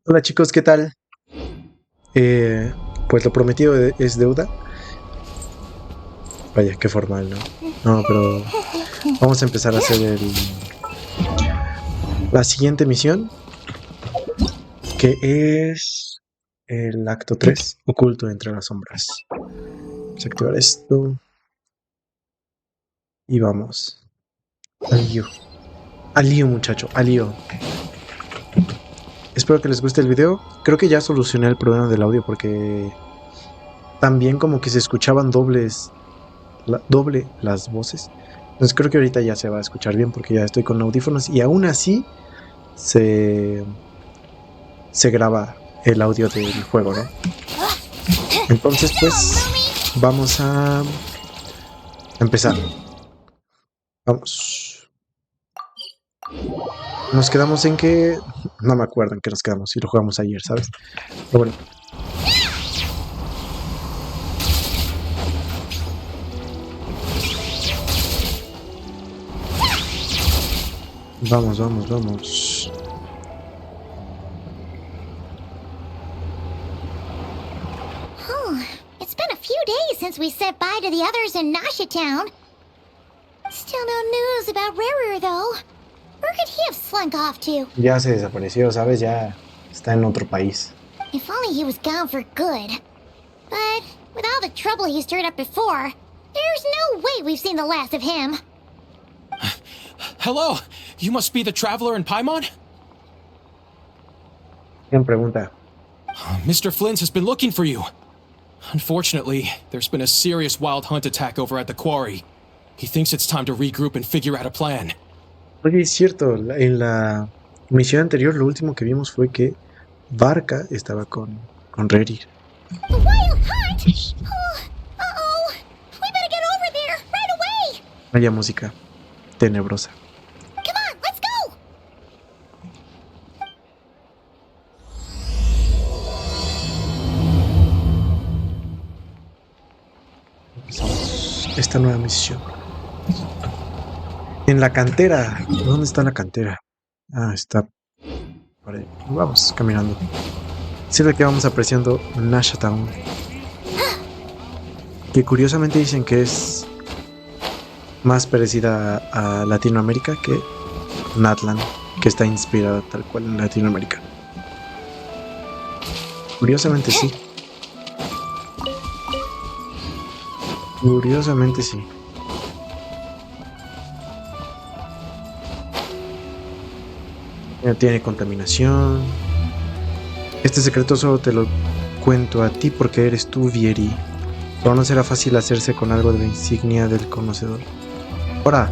Hola chicos, ¿qué tal? Pues lo prometido es deuda. Vaya, qué formal, ¿no? No, pero vamos a empezar a hacer la siguiente misión, que es el acto 3, Oculto, entre las sombras. Vamos a activar esto y vamos. Al lío. Al lío, muchacho, al lío. Espero que les guste el video. Creo que ya solucioné el problema del audio porque también como que se escuchaban doble las voces. Entonces creo que ahorita ya se va a escuchar bien porque ya estoy con audífonos y aún así se, se graba el audio del juego, ¿no? Entonces pues vamos a empezar. Vamos. Nos quedamos en que... No me acuerdo en qué nos quedamos, si lo jugamos ayer, ¿sabes? Pero bueno. Vamos, vamos, vamos. It's been a few days since we said bye to the others in Town. Still no news about Rarer, though. Where could he have slunk off to? Ya se desapareció, ¿sabes? Ya está en otro país. If only he was gone for good. But with all the trouble he stirred up before, there's no way we've seen the last of him. Hello, you must be the traveler in Paimon? ¿Quién pregunta? Mr. Flynn has been looking for you. Unfortunately, there's been a serious wild hunt attack over at the quarry. He thinks it's time to regroup and figure out a plan. Oye, es cierto, en la misión anterior lo último que vimos fue que Barca estaba con Rerir. The wild hunt? Uh-oh. We better get over there, right away. Vaya música tenebrosa. Come on, let's go. Empezamos esta nueva misión. En la cantera. ¿Dónde está la cantera? Ah, está por ahí. Vamos caminando. Sirve que vamos apreciando Town, que curiosamente dicen que es más parecida a Latinoamérica que Natlan, que está inspirada tal cual en Latinoamérica. Curiosamente sí. Curiosamente sí. Ya tiene contaminación. Este secreto solo te lo cuento a ti porque eres tú, Vieri. Pero no será fácil hacerse con algo de la insignia del conocedor. Ahora.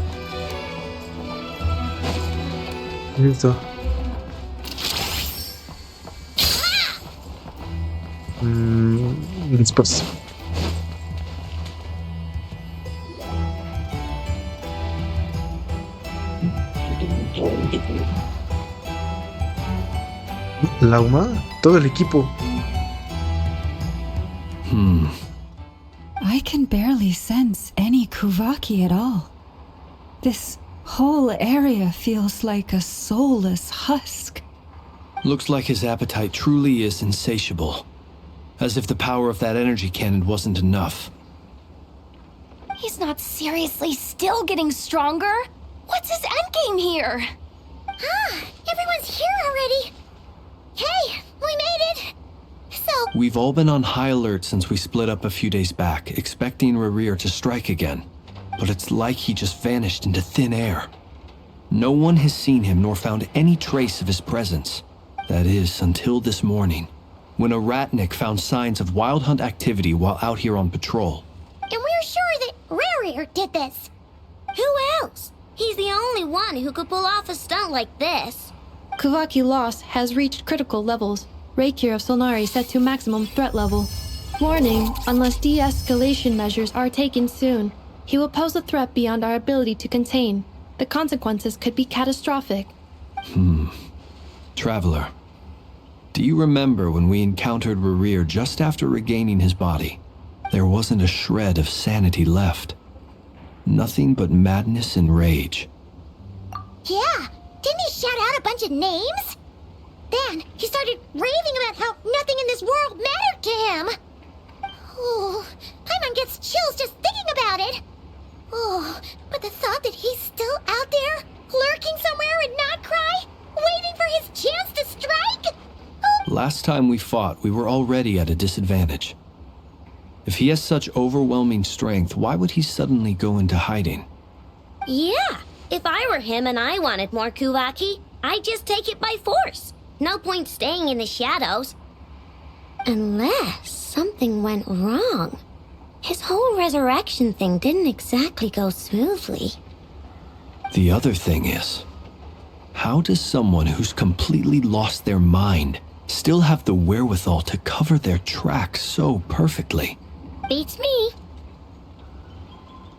Listo. Después. Lauma, todo el equipo. I can barely sense any Kuvaki at all. This whole area feels like a soulless husk. Looks like his appetite truly is insatiable. As if the power of that energy cannon wasn't enough. He's not seriously still getting stronger? What's his endgame here? Everyone's here already. Hey, we made it! So... We've all been on high alert since we split up a few days back, expecting Rarir to strike again. But it's like he just vanished into thin air. No one has seen him nor found any trace of his presence. That is, until this morning, when a ratnik found signs of wild hunt activity while out here on patrol. And we're sure that Rarir did this. Who else? He's the only one who could pull off a stunt like this. Kuvaki loss has reached critical levels. Reiki of Solnari set to maximum threat level. Warning, unless de-escalation measures are taken soon, he will pose a threat beyond our ability to contain. The consequences could be catastrophic. Traveler, do you remember when we encountered Rarir just after regaining his body? There wasn't a shred of sanity left. Nothing but madness and rage. Yeah, didn't he shout out a bunch of names? Then he started raving about how nothing in this world mattered to him. Oh, Paimon gets chills just thinking about it. Oh, but the thought that he's still out there, lurking somewhere in Not Cry, waiting for his chance to strike? Oh. Last time we fought, we were already at a disadvantage. If he has such overwhelming strength, why would he suddenly go into hiding? Yeah, if I were him and I wanted more Kuvaki, I'd just take it by force. No point staying in the shadows. Unless something went wrong. His whole resurrection thing didn't exactly go smoothly. The other thing is, how does someone who's completely lost their mind still have the wherewithal to cover their tracks so perfectly? Beats me.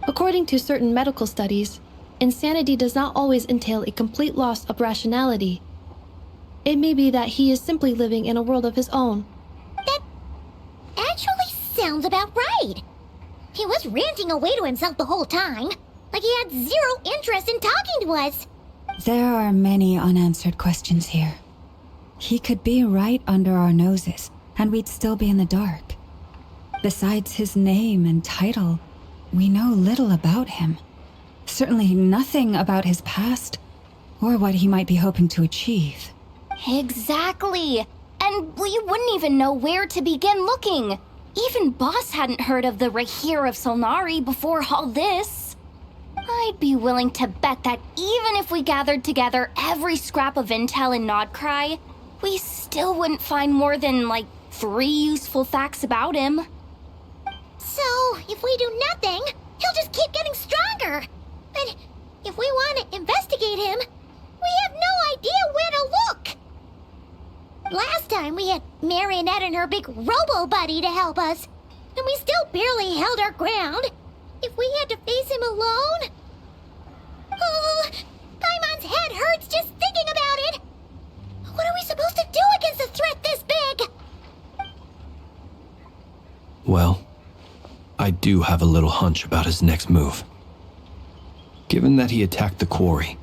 According to certain medical studies, insanity does not always entail a complete loss of rationality. It may be that he is simply living in a world of his own. That actually sounds about right. He was ranting away to himself the whole time, like he had zero interest in talking to us. There are many unanswered questions here. He could be right under our noses, and we'd still be in the dark. Besides his name and title, we know little about him. Certainly nothing about his past, or what he might be hoping to achieve. Exactly. And we wouldn't even know where to begin looking. Even Boss hadn't heard of the Rahir of Solnari before all this. I'd be willing to bet that even if we gathered together every scrap of intel in Nodcry, we still wouldn't find more than, like, 3 useful facts about him. So, if we do nothing, he'll just keep getting stronger. But if we want to investigate him, we have no idea where to look. Last time we had Marionette and her big robo-buddy to help us, and we still barely held our ground. If we had to face him alone... Oh, Paimon's head hurts just thinking about it. What are we supposed to do against a threat this big? Well, I do have a little hunch about his next move. Given that he attacked the quarry,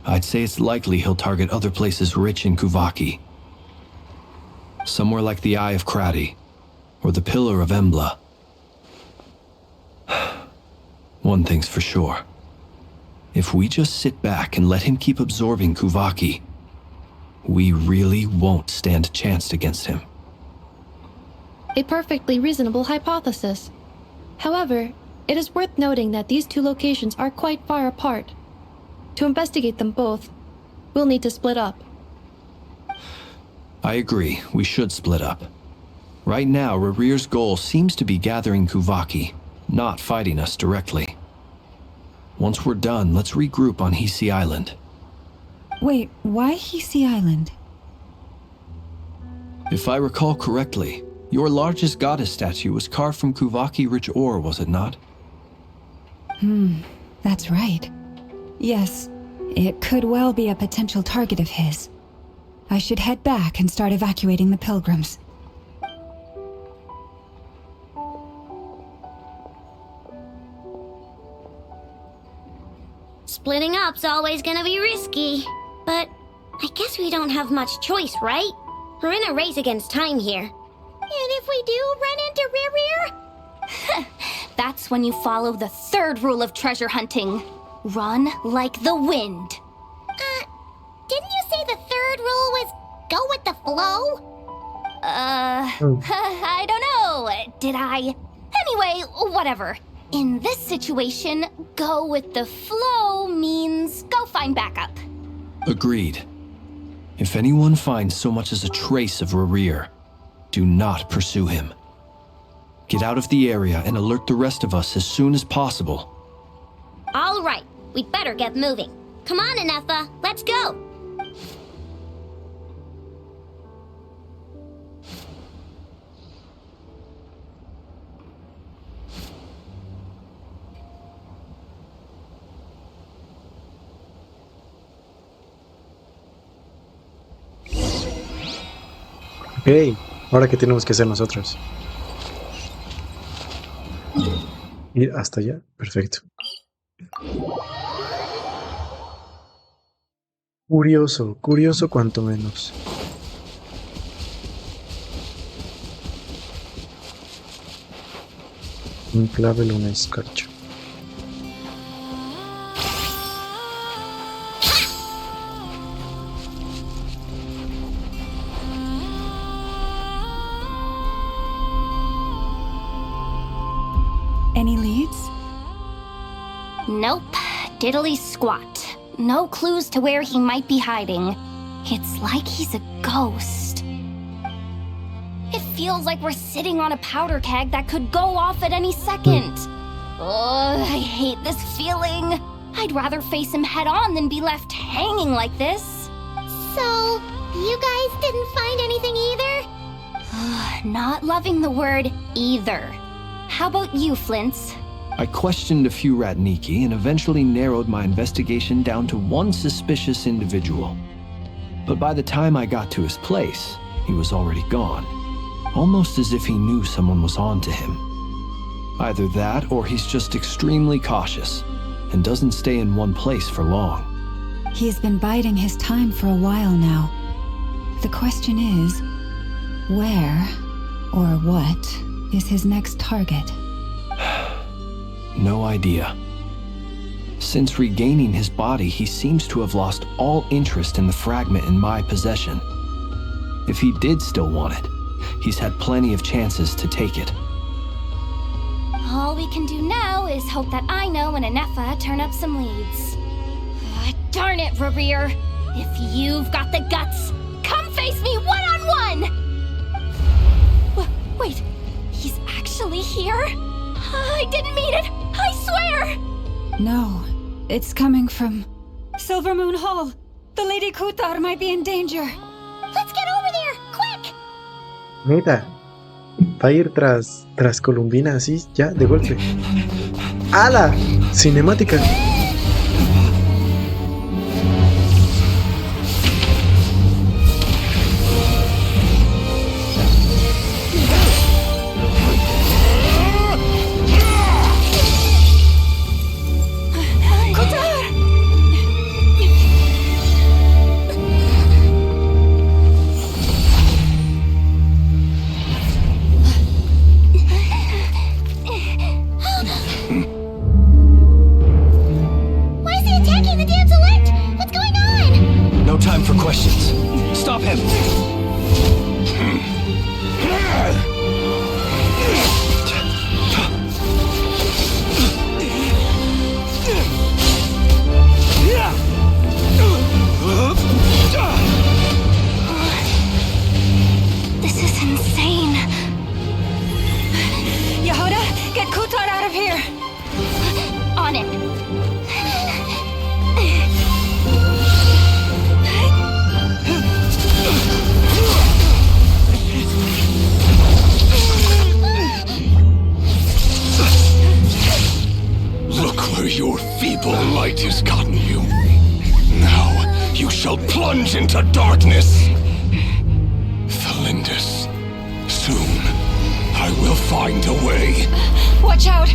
I'd say it's likely he'll target other places rich in Kuvaki. Somewhere like the Eye of Krati, or the Pillar of Embla. One thing's for sure. If we just sit back and let him keep absorbing Kuvaki, we really won't stand a chance against him. A perfectly reasonable hypothesis. However, it is worth noting that these 2 locations are quite far apart. To investigate them both, we'll need to split up. I agree, we should split up. Right now, Rarir's goal seems to be gathering Kuvaki, not fighting us directly. Once we're done, let's regroup on Hisi Island. Wait, why Hisi Island? If I recall correctly, your largest goddess statue was carved from Kuvaki-rich ore, was it not? That's right. Yes, it could well be a potential target of his. I should head back and start evacuating the pilgrims. Splitting up's always gonna be risky. But I guess we don't have much choice, right? We're in a race against time here. And if we do run into Rear, that's when you follow the 3rd rule of treasure hunting. Run like the wind. Didn't you say the 3rd rule was go with the flow? I don't know. Did I? Anyway, whatever. In this situation, go with the flow means go find backup. Agreed. If anyone finds so much as a trace of Rarir, do not pursue him. Get out of the area and alert the rest of us as soon as possible. All right, we'd better get moving. Come on, Anefa, let's go. Ok, ahora qué tenemos que hacer nosotros. Ir hasta allá, perfecto. Curioso, curioso cuanto menos. Un clavel, una escarcha. Any leads? Nope. Diddly squat. No clues to where he might be hiding. It's like he's a ghost. It feels like we're sitting on a powder keg that could go off at any second. Ugh, I hate this feeling. I'd rather face him head on than be left hanging like this. So, you guys didn't find anything either? Not loving the word either. How about you, Flint's? I questioned a few Ratniki and eventually narrowed my investigation down to one suspicious individual. But by the time I got to his place, he was already gone. Almost as if he knew someone was on to him. Either that, or he's just extremely cautious and doesn't stay in one place for long. He's been biding his time for a while now. The question is, where or what is his next target? No idea. Since regaining his body, he seems to have lost all interest in the fragment in my possession. If he did still want it, he's had plenty of chances to take it. All we can do now is hope that I and Anefa turn up some leads. Darn it, Rarir! If you've got the guts, come face me one-on-one! Wait, he's actually here? I didn't mean it! I swear! No, it's coming from Silver Moon Hall. The Lady Kutar might be in danger. Let's get over there, quick! Neta, va a ir tras Columbina así, ya, de golpe. ¡Hala! Cinemática. Into darkness. Felindis, soon I will find a way. Watch out!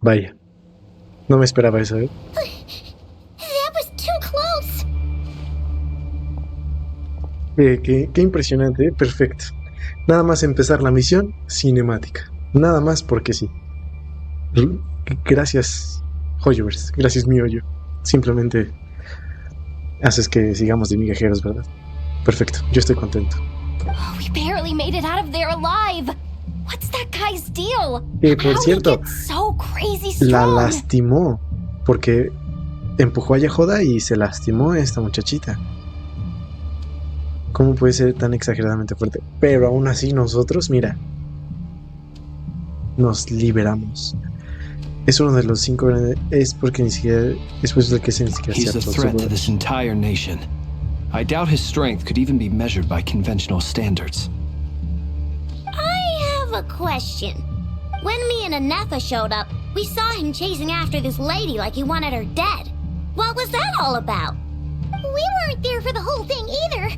Vaya, no me esperaba eso, ¿eh? That was too close. Qué impresionante, perfecto. Nada más empezar la misión, cinemática. Nada más porque sí. Gracias, Hoyoverse. Gracias, mi hoyo. Simplemente haces que sigamos de migajeros, ¿verdad? Perfecto, yo estoy contento. Oh, we barely made it out of there alive. What's that guy's deal? Por How cierto, he gets so crazy la strong? lastimó porque empujó a Yahoda y se lastimó esta muchachita. ¿Cómo puede ser tan exageradamente fuerte? Pero aún así nosotros, mira, nos liberamos. Es uno de los 5 grandes... Es porque ni siquiera... Después de que se ni siquiera He's a cierto, threat to seguro. this entire nation. I doubt his strength could even be measured by conventional standards. I have a question. When me and Anefa showed up, we saw him chasing after this lady like he wanted her dead. What was that all about? We weren't there for the whole thing either.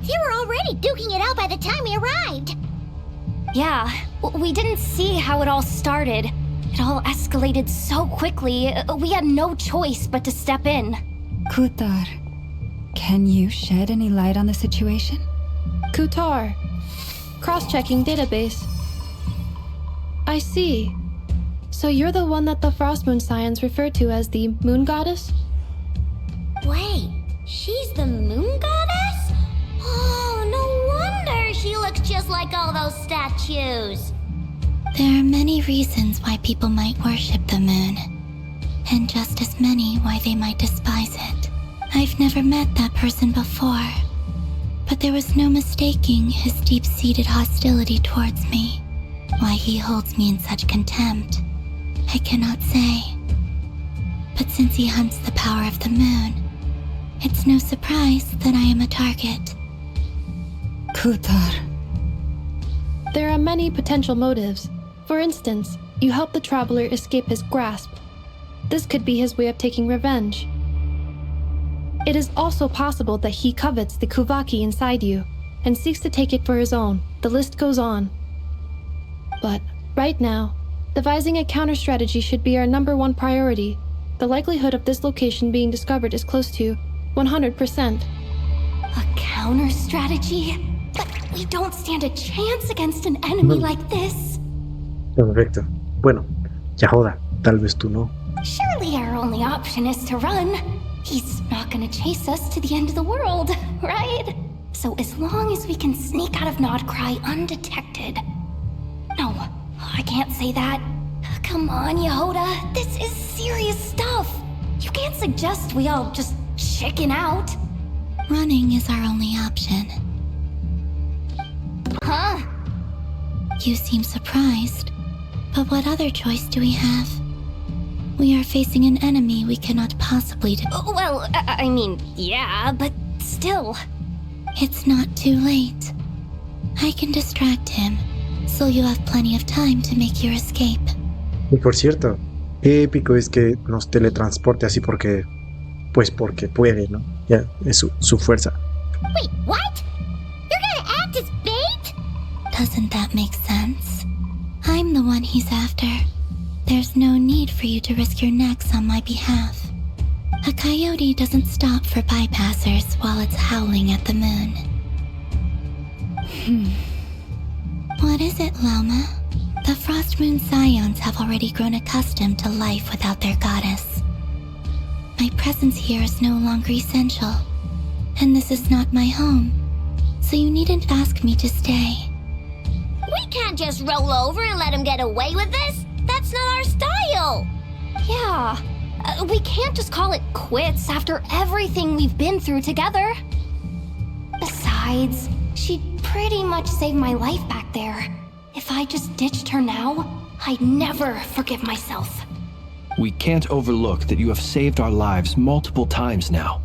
They were already duking it out by the time we arrived. Yeah, we didn't see how it all started. It all escalated so quickly, we had no choice but to step in. Kutar, can you shed any light on the situation? Kutar. Cross-checking database. I see. So you're the one that the Frost Moon Scions refer to as the Moon Goddess? Wait, she's the moon goddess? Oh, no wonder she looks just like all those statues. There are many reasons why people might worship the moon, and just as many why they might despise it. I've never met that person before, but there was no mistaking his deep-seated hostility towards me. Why he holds me in such contempt, I cannot say. But since he hunts the power of the moon, it's no surprise that I am a target. Kutar. There are many potential motives. For instance, you help the traveler escape his grasp. This could be his way of taking revenge. It is also possible that he covets the Kuvaki inside you and seeks to take it for his own. The list goes on. But right now, devising a counter-strategy should be our #1 priority. The likelihood of this location being discovered is close to 100%. A counter-strategy? But we don't stand a chance against an enemy like this. Perfecto. Bueno, Yahoda, tal vez tú no. Surely our only option is to run. He's not gonna chase us to the end of the world, right? So as long as we can sneak out of Nodcry undetected. No, I can't say that. Come on, Yahoda, this is serious stuff. You can't suggest we all just chicken out. Running is our only option. Huh? You seem surprised. But what other choice do we have? We are facing an enemy we cannot possibly Well, I mean, yeah, but still. It's not too late. I can distract him, so you have plenty of time to make your escape. Y por cierto, qué épico es que nos teletransporte así porque... Pues porque puede, ¿no? Ya, es su fuerza. Wait, what? You're gonna act as bait? Doesn't that make sense? I'm the one he's after. There's no need for you to risk your necks on my behalf. A coyote doesn't stop for bypassers while it's howling at the moon. What is it, Loma? The Frost Moon Scions have already grown accustomed to life without their goddess. My presence here is no longer essential, and this is not my home, so you needn't ask me to stay. We can't just roll over and let him get away with this. That's not our style. Yeah, we can't just call it quits after everything we've been through together. Besides, she'd pretty much saved my life back there. If I just ditched her now, I'd never forgive myself. We can't overlook that you have saved our lives multiple times now.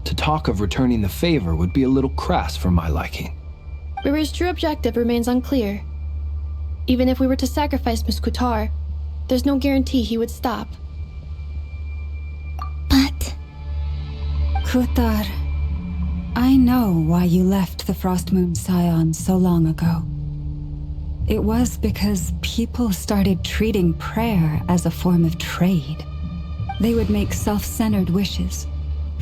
To talk of returning the favor would be a little crass for my liking. River's true objective remains unclear. Even if we were to sacrifice Miss Kutar, there's no guarantee he would stop. But... Kutar, I know why you left the Frost Moon Scions so long ago. It was because people started treating prayer as a form of trade. They would make self-centered wishes,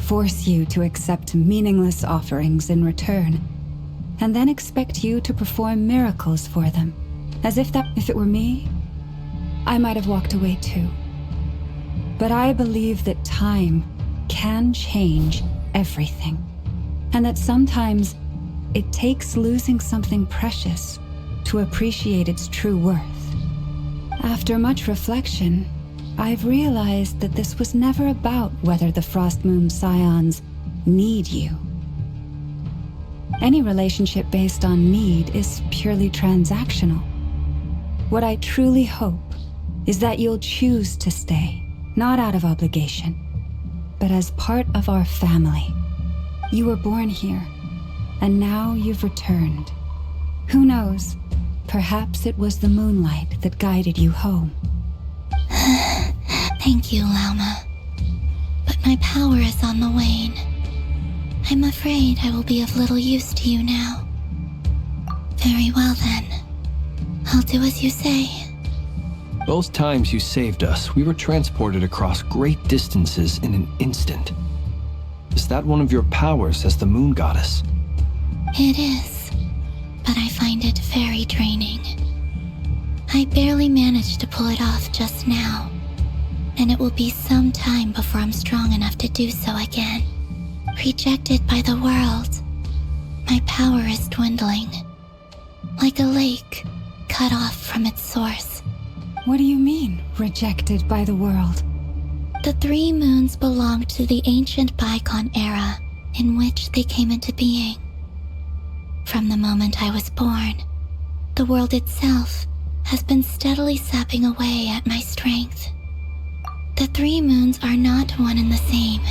force you to accept meaningless offerings in return, and then expect you to perform miracles for them. As if it were me, I might have walked away too. But I believe that time can change everything, and that sometimes it takes losing something precious to appreciate its true worth. After much reflection, I've realized that this was never about whether the Frost Moon Scions need you. Any relationship based on need is purely transactional. What I truly hope is that you'll choose to stay, not out of obligation, but as part of our family. You were born here, and now you've returned. Who knows? Perhaps it was the moonlight that guided you home. Thank you, Lauma. But my power is on the wane. I'm afraid I will be of little use to you now. Very well then. I'll do as you say. Both times you saved us, we were transported across great distances in an instant. Is that one of your powers as the moon goddess? It is, but I find it very draining. I barely managed to pull it off just now, and it will be some time before I'm strong enough to do so again. Rejected by the world, my power is dwindling, like a lake cut off from its source. What do you mean, rejected by the world? The 3 moons belonged to the ancient bygone era in which they came into being. From the moment I was born, the world itself has been steadily sapping away at my strength. The 3 moons are not one and the same.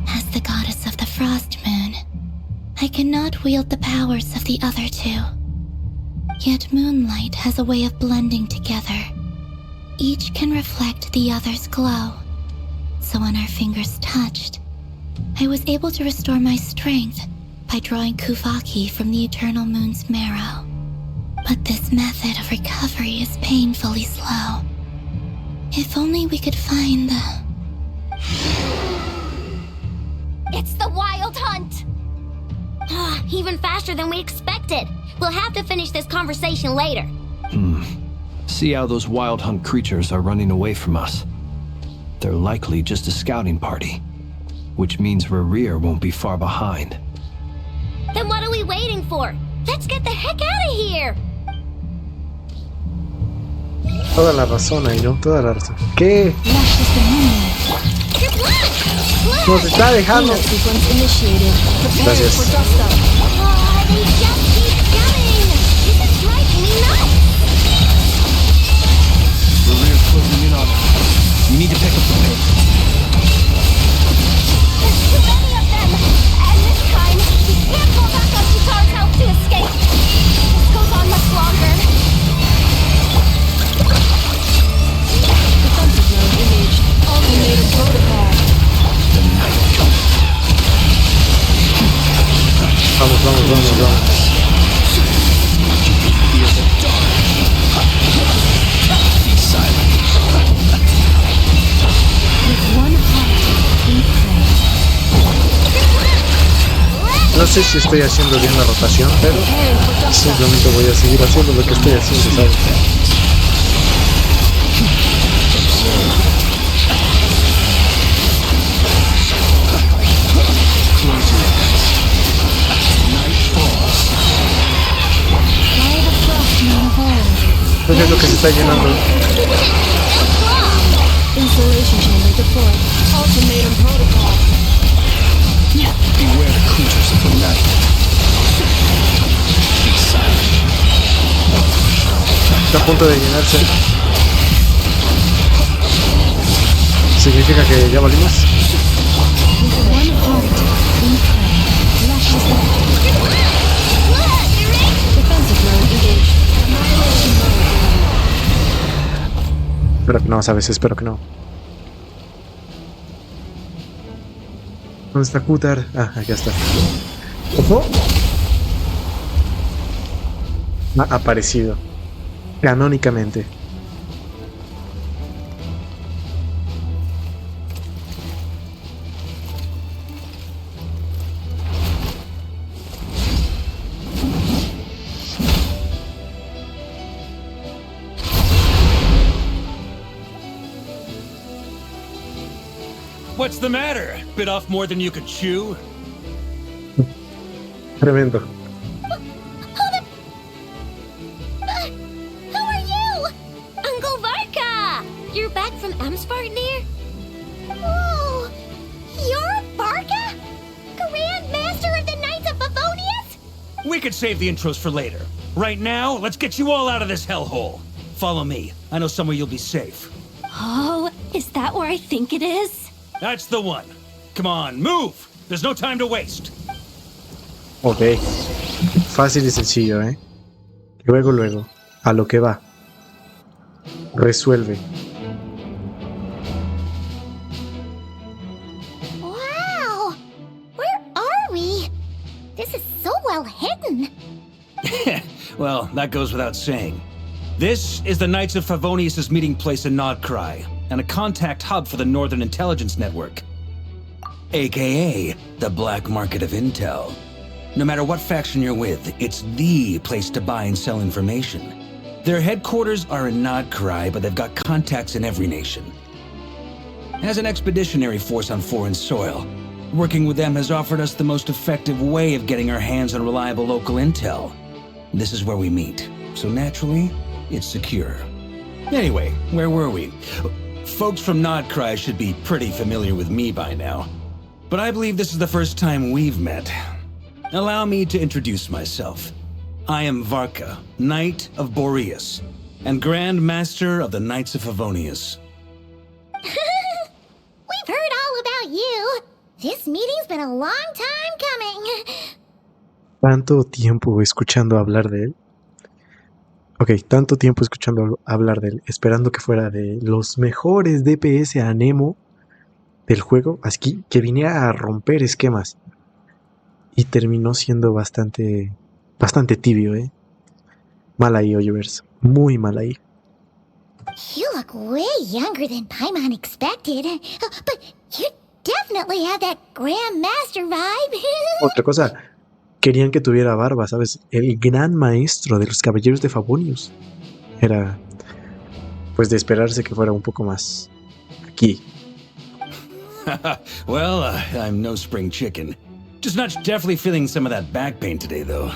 As the goddess of the Frost Moon, I cannot wield the powers of the other 2. Yet moonlight has a way of blending together. Each can reflect the other's glow. So when our fingers touched, I was able to restore my strength by drawing Kuvaki from the eternal moon's marrow. But this method of recovery is painfully slow. If only we could find the... It's the Wild Hunt! Even faster than we expected. We'll have to finish this conversation later. See how those Wild Hunt creatures are running away from us. They're likely just a scouting party, which means Rerir won't be far behind. Then what are we waiting for? Let's get the heck out of here! Toda la razón ahí, ¿no? Toda la razón. ¿Qué? Nos está dejando. Gracias. They just keep coming! This is driving me nuts! Rerir's closing in on us. You need to pick up the pace. There's too many of them! And this time, we can't fall back on Chita's help to escape! This goes on much longer. Defensive mode engaged. Alternating protocol. The night comes. Vamos, vamos, vamos, vamos. Be silent. With one heart, we pray. No sé si estoy haciendo bien la rotación, pero simplemente voy a seguir haciendo lo que estoy haciendo, ¿sabes? Close your eyes. Night falls. By the frost moon of old. Creo que es lo que se está llenando. Installation chamber deployed. Ultimatum protocol. Beware the creatures of the night. Be silent. Está a punto de llenarse. ¿Significa que ya valimos? With one heart, we pray. Lashes Defensive mode engaged. Annihilation mode. Espero que no, ¿sabes? Espero que no. ¿Dónde está Kutar? Ah, acá está. ¡Ojo! Ha aparecido. Canónicamente. What's the matter? Bit off more than you could chew? Tremendo. Who are you? Uncle Varka! You're back from Amspartnir? Whoa! You're Varka? Grand Master of the Knights of Favonius? We could save the intros for later. Right now, let's get you all out of this hellhole. Follow me. I know somewhere you'll be safe. Oh, is that where I think it is? That's the one. Come on, move! There's no time to waste. Ok. Fácil y sencillo, ¿eh? Luego, luego. A lo que va. Resuelve. Wow! Where are we? This is so well hidden. Well, that goes without saying. This is the Knights of Favonius' meeting place in Nodcry, and a contact hub for the Northern Intelligence Network. AKA, the black market of intel. No matter what faction you're with, it's the place to buy and sell information. Their headquarters are in Nodcry, but they've got contacts in every nation. As an expeditionary force on foreign soil, working with them has offered us the most effective way of getting our hands on reliable local intel. This is where we meet, so naturally, it's secure. Anyway, where were we? Folks from Nodcry should be pretty familiar with me by now, but I believe this is the first time we've met. Allow me to introduce myself. I am Varka, Knight of Boreas, and Grand Master of the Knights of Favonius. We've heard all about you. This meeting's been a long time coming. Tanto tiempo escuchando hablar de él. Ok, tanto tiempo escuchando hablar de él, esperando que fuera de los mejores DPS a Nemo del juego, así que viniera a romper esquemas. Y terminó siendo bastante tibio, ¿eh? Mal ahí, Oyevers. Muy mal ahí. You look way younger than Paimon expected. But you definitely have that Grand Master vibe. Otra cosa, querían que tuviera barba, ¿sabes? El gran maestro de los caballeros de Favonius. Era, pues, de esperarse que fuera un poco más aquí. Well, I'm no spring chicken. Just not definitely feeling some of that back pain today, though.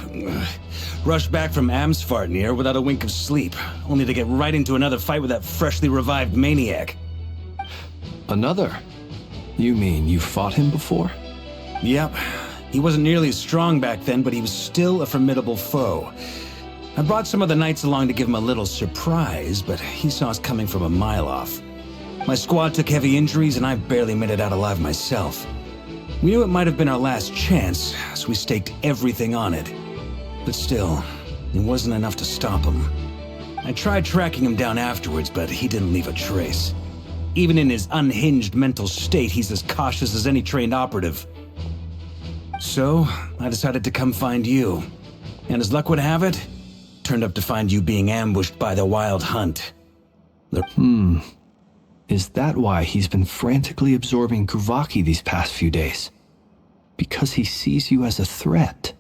Rushed back from Amsfartnir without a wink of sleep, only to get right into another fight with that freshly revived maniac. Another? You mean you fought him before? Yep. He wasn't nearly as strong back then, but he was still a formidable foe. I brought some of the knights along to give him a little surprise, but he saw us coming from a mile off. My squad took heavy injuries, and I barely made it out alive myself. We knew it might have been our last chance, so we staked everything on it. But still, it wasn't enough to stop him. I tried tracking him down afterwards, but he didn't leave a trace. Even in his unhinged mental state, he's as cautious as any trained operative. So, I decided to come find you. And as luck would have it, turned up to find you being ambushed by the Wild Hunt. Is that why he's been frantically absorbing Kuvaki these past few days? Because he sees you as a threat?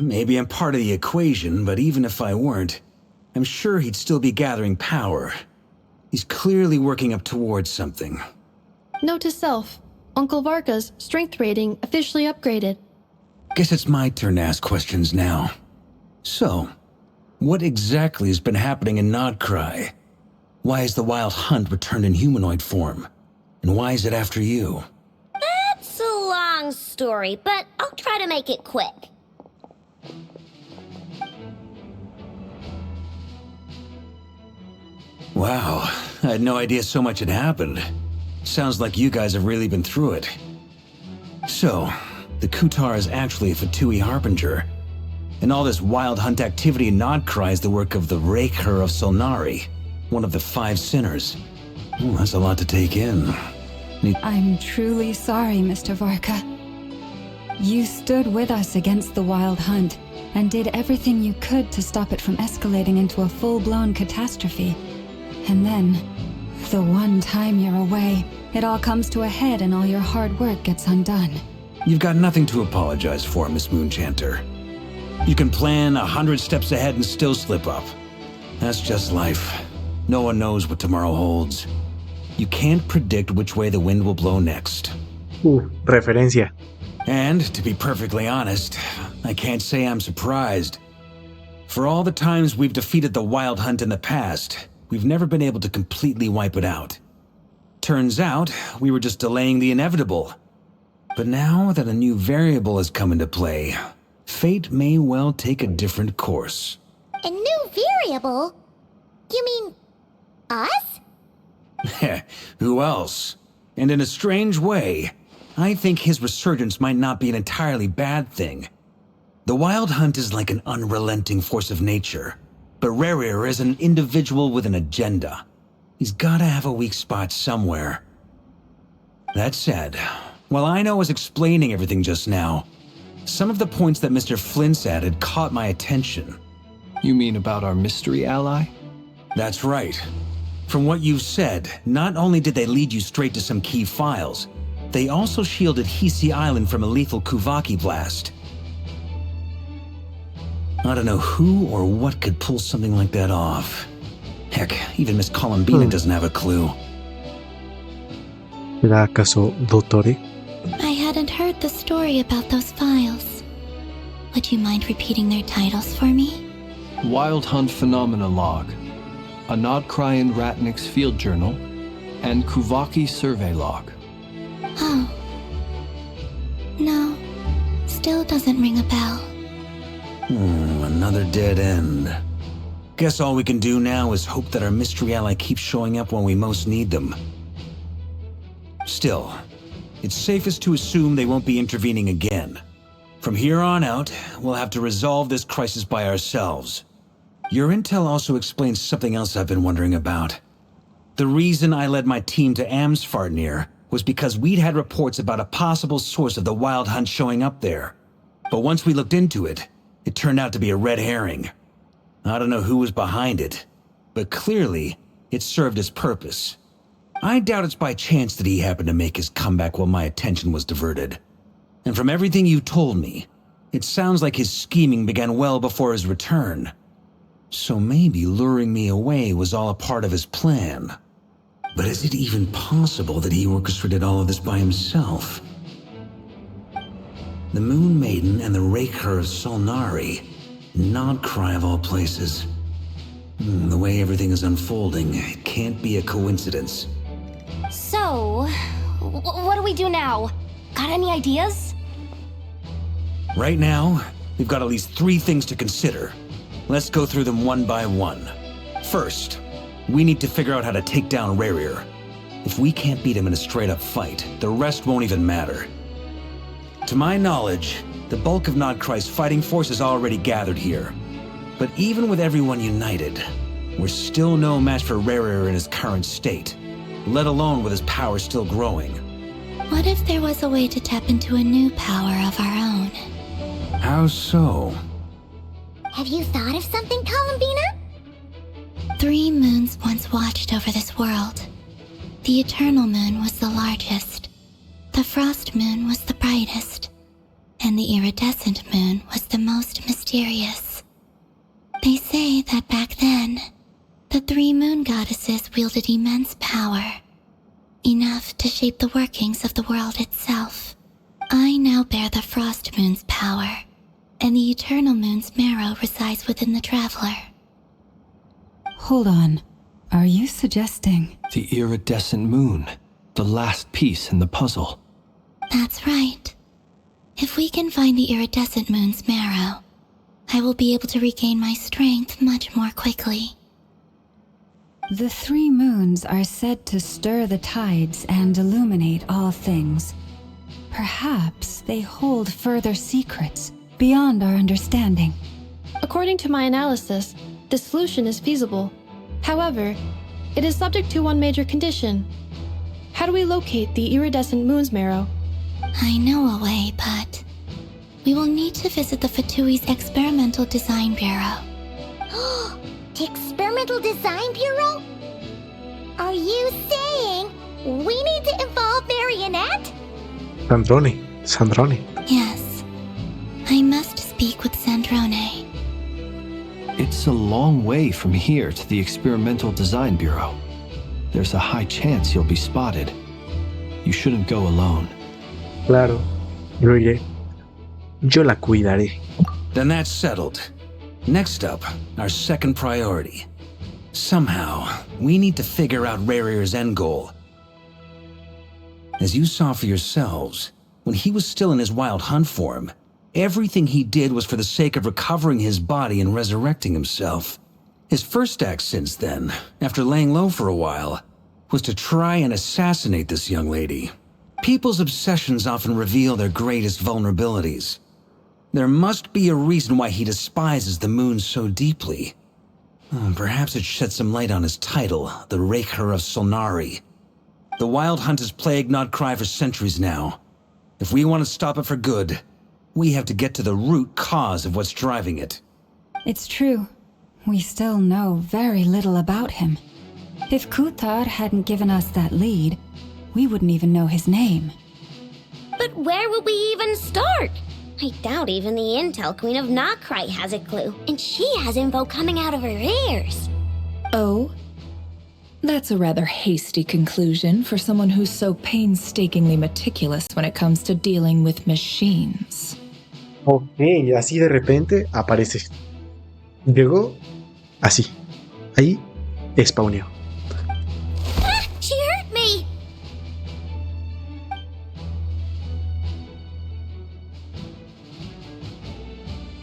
Maybe I'm part of the equation, but even if I weren't, I'm sure he'd still be gathering power. He's clearly working up towards something. Note to self, Uncle Varka's strength rating officially upgraded. Guess it's my turn to ask questions now. So, what exactly has been happening in Nodcry? Why has the Wild Hunt returned in humanoid form? And why is it after you? That's a long story, but I'll try to make it quick. Wow, I had no idea so much had happened. Sounds like you guys have really been through it. So, the Kutar is actually a Fatui Harbinger. And all this Wild Hunt activity in Nodcry is the work of the Raker of Solnari, one of the 5 sinners. Ooh, that's a lot to take in. I'm truly sorry, Mr. Varka. You stood with us against the Wild Hunt and did everything you could to stop it from escalating into a full-blown catastrophe. And then, the one time you're away, it all comes to a head and all your hard work gets undone. You've got nothing to apologize for, Miss Moonchanter. You can plan 100 steps ahead and still slip up. That's just life. No one knows what tomorrow holds. you can't predict which way the wind will blow next. Referencia. And, to be perfectly honest, I can't say I'm surprised. For all the times we've defeated the Wild Hunt in the past, we've never been able to completely wipe it out. Turns out, we were just delaying the inevitable. But now that a new variable has come into play, fate may well take a different course. A new variable? You mean us? Who else? And in a strange way, I think his resurgence might not be an entirely bad thing. The Wild Hunt is like an unrelenting force of nature, but Rerir is an individual with an agenda. He's gotta have a weak spot somewhere. That said, while Aino was explaining everything just now, some of the points that Mr. Flint's added caught my attention. You mean about our mystery ally? That's right. From what you've said, not only did they lead you straight to some key files, they also shielded Hisi Island from a lethal Kuvaki blast. I don't know who or what could pull something like that off. Heck, even Miss Columbina doesn't have a clue. ¿Era acaso Dottore? I hadn't heard the story about those files. Would you mind repeating their titles for me? Wild Hunt Phenomena Log, a Nodcrian Ratnik's Field Journal, and Kuvaki Survey Log. Oh. No. Still doesn't ring a bell. Another dead end. Guess all we can do now is hope that our mystery ally keeps showing up when we most need them. Still, it's safest to assume they won't be intervening again. From here on out, we'll have to resolve this crisis by ourselves. Your intel also explains something else I've been wondering about. The reason I led my team to Amsfarnir was because we'd had reports about a possible source of the Wild Hunt showing up there. But once we looked into it, it turned out to be a red herring. I don't know who was behind it, but clearly, it served its purpose. I doubt it's by chance that he happened to make his comeback while my attention was diverted. And from everything you told me, it sounds like his scheming began well before his return. So maybe luring me away was all a part of his plan. But is it even possible that he orchestrated all of this by himself? The Moon Maiden and the Raker of Solnari, Nodcry of all places. The way everything is unfolding, it can't be a coincidence. So, what do we do now? Got any ideas? Right now, we've got at least 3 things to consider. Let's go through them one by one. First, we need to figure out how to take down Rerir. If we can't beat him in a straight-up fight, the rest won't even matter. To my knowledge, the bulk of Nodcry's fighting force is already gathered here. But even with everyone united, we're still no match for Rerir in his current state, let alone with his power still growing. What if there was a way to tap into a new power of our own? How so? Have you thought of something, Columbina? 3 moons once watched over this world. The Eternal Moon was the largest. The Frost Moon was the brightest. And the Iridescent Moon was the most mysterious. They say that back then, the 3 moon goddesses wielded immense power. Enough to shape the workings of the world itself. I now bear the Frost Moon's power, and the Eternal Moon's marrow resides within the Traveler. Hold on. Are you suggesting... The iridescent moon, the last piece in the puzzle. That's right. If we can find the Iridescent Moon's marrow, I will be able to regain my strength much more quickly. The 3 moons are said to stir the tides and illuminate all things. Perhaps they hold further secrets beyond our understanding. According to my analysis, the solution is feasible. However, it is subject to one major condition. How do we locate the iridescent moon's marrow? I know a way, but we will need to visit the Fatui's Experimental Design Bureau. The Experimental Design Bureau? Are you saying we need to involve Marionette? Sandrone. Yes. I must speak with Sandrone. It's a long way from here to the Experimental Design Bureau. there's a high chance you'll be spotted. You shouldn't go alone. Claro, yo iré. Yo la cuidaré. Then that's settled. Next up, our second priority. Somehow, we need to figure out Rarir's end goal. As you saw for yourselves, when he was still in his wild hunt form, everything he did was for the sake of recovering his body and resurrecting himself. His first act since then, after laying low for a while, was to try and assassinate this young lady. People's obsessions often reveal their greatest vulnerabilities. There must be a reason why he despises the moon so deeply. Perhaps it sheds some light on his title, the Raker of Solnari. The Wild Hunt has plagued Nodcry for centuries now. If we want to stop it for good, we have to get to the root cause of what's driving it. It's true. We still know very little about him. If Kutar hadn't given us that lead, we wouldn't even know his name. But where would we even start? I doubt even the Intel Queen of Nodcry has a clue, and she has info coming out of her ears. Oh? That's a rather hasty conclusion for someone who's so painstakingly meticulous when it comes to dealing with machines. Ok, así de repente aparece. Llegó así. Ahí spawneó. Ah, she hurt me!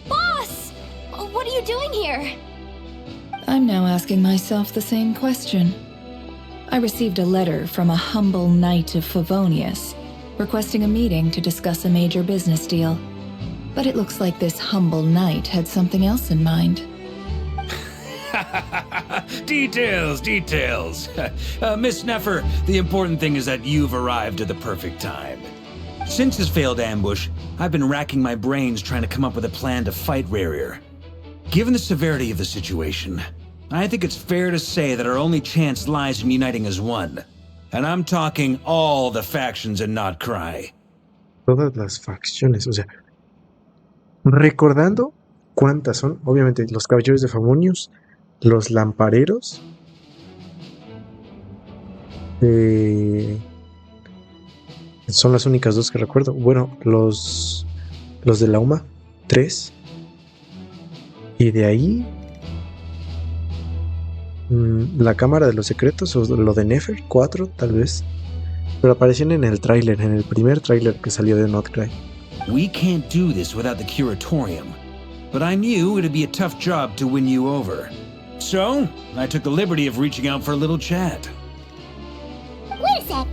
Boss! What are you doing here? I'm now asking myself the same question. I received a letter from a humble knight of Favonius, requesting a meeting to discuss a major business deal. But it looks like this humble knight had something else in mind. Details, details. Miss Neffer, the important thing is that you've arrived at the perfect time. Since his failed ambush, I've been racking my brains trying to come up with a plan to fight Rarir. Given the severity of the situation, I think it's fair to say that our only chance lies in uniting as one. And I'm talking all the factions in Nodcry. Todas las facciones, o sea, recordando cuántas son, obviamente los caballeros de Favonius, los lampareros, son las únicas dos que recuerdo. Bueno, los de la UMA, 3, y de ahí la cámara de los secretos o lo de Nefer, 4 tal vez, pero aparecían en el tráiler, en el primer tráiler que salió de Nodcry. We can't do this without the Curatorium, but I knew it'd be a tough job to win you over. So, I took the liberty of reaching out for a little chat. Wait a sec.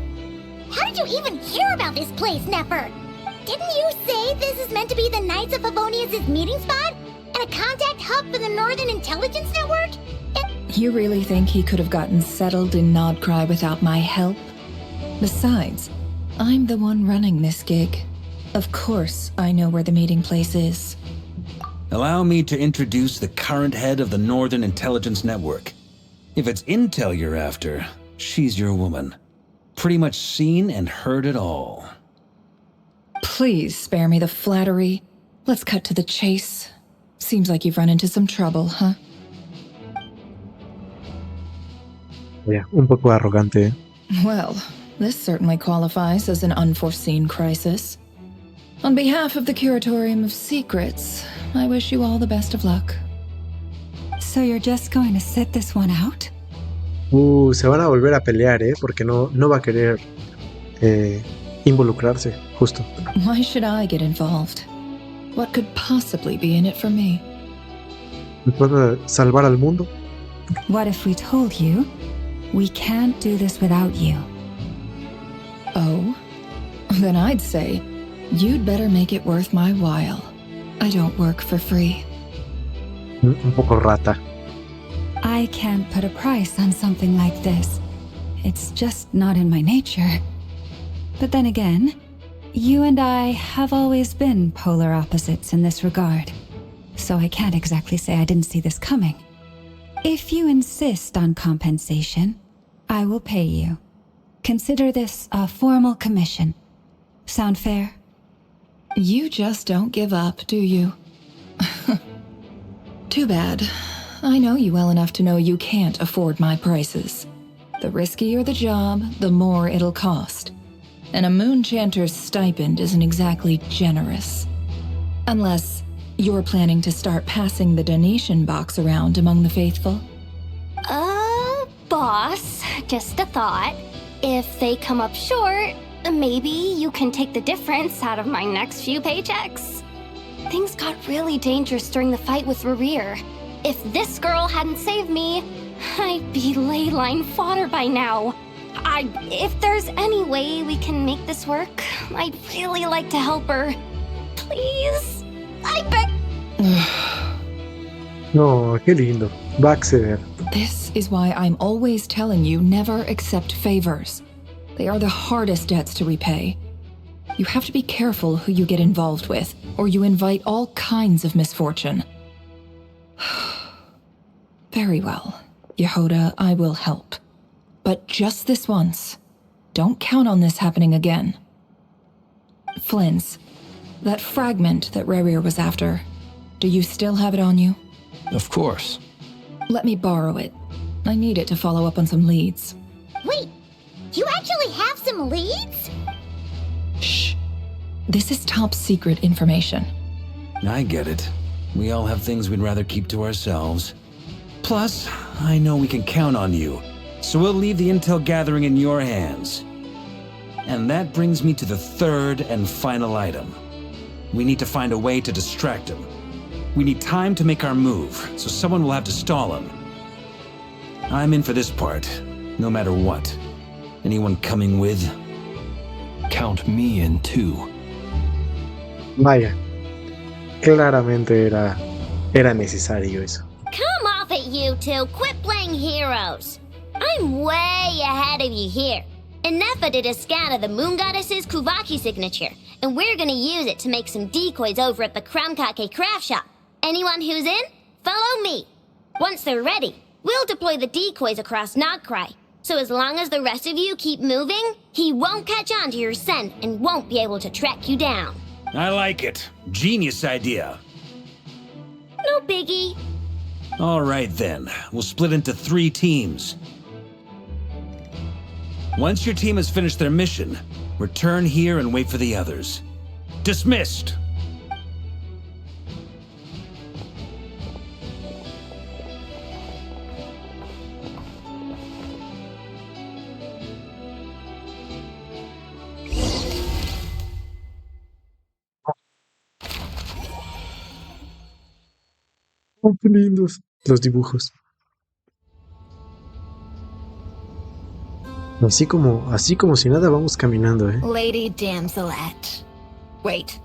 How did you even hear about this place, Neffer? Didn't you say this is meant to be the Knights of Favonius' meeting spot? And a contact hub for the Northern Intelligence Network? You really think he could have gotten settled in Nodcry without my help? Besides, I'm the one running this gig. Of course I know where the meeting place is. Allow me to introduce the current head of the Northern Intelligence Network. If it's intel you're after, she's your woman. Pretty much seen and heard it all. Please spare me the flattery. Let's cut to the chase. Seems like you've run into some trouble, huh? Yeah, un poco arrogante, ¿eh? Well, this certainly qualifies as an unforeseen crisis. On behalf of the Curatorium of Secrets, I wish you all the best of luck. So you're just going to sit this one out? Se van a volver a pelear, porque no va a querer involucrarse, justo. Why should I get involved? What could possibly be in it for me? ¿Puedo salvar al mundo? What if we told you we can't do this without you? Oh? Then I'd say you'd better make it worth my while. I don't work for free. Un poco rata. I can't put a price on something like this. It's just not in my nature. But then again, you and I have always been polar opposites in this regard. So I can't exactly say I didn't see this coming. If you insist on compensation, I will pay you. Consider this a formal commission. Sound fair? You just don't give up, do you? Too bad. I know you well enough to know you can't afford my prices. The riskier the job, the more it'll cost. And a moon chanter's stipend isn't exactly generous. Unless you're planning to start passing the donation box around among the faithful. Boss, just a thought. If they come up short, maybe you can take the difference out of my next few paychecks. Things got really dangerous during the fight with Rerir. If this girl hadn't saved me, I'd be ley line fodder by now. If there's any way we can make this work, I'd really like to help her. Please, I beg. No, qué lindo. Va a acceder. This is why I'm always telling you never accept favors. They are the hardest debts to repay. You have to be careful who you get involved with, or you invite all kinds of misfortune. Very well. Yehoda, I will help. But just this once. Don't count on this happening again. Flins, that fragment that Rerir was after, do you still have it on you? Of course. Let me borrow it. I need it to follow up on some leads. Wait, you actually have some leads? Shh. This is top secret information. I get it. We all have things we'd rather keep to ourselves. Plus, I know we can count on you, so we'll leave the intel gathering in your hands. And that brings me to the third and final item. We need to find a way to distract him. We need time to make our move, so someone will have to stall him. I'm in for this part, no matter what. Anyone coming with? Count me in too. Vaya. Claramente era necesario eso. Come off it, you two. Quit playing heroes. I'm way ahead of you here. Nefa did a scan of the moon goddess's Kuvaki signature, and we're gonna use it to make some decoys over at the Kramkake craft shop. Anyone who's in, follow me. Once they're ready, we'll deploy the decoys across Nogcry. So as long as the rest of you keep moving, he won't catch on to your scent and won't be able to track you down. I like it. Genius idea. No biggie. All right then, we'll split into 3 teams. Once your team has finished their mission, return here and wait for the others. Dismissed! Oh, qué lindos los dibujos. Así como si nada vamos caminando, ¿eh? Lady Damselette. Wait.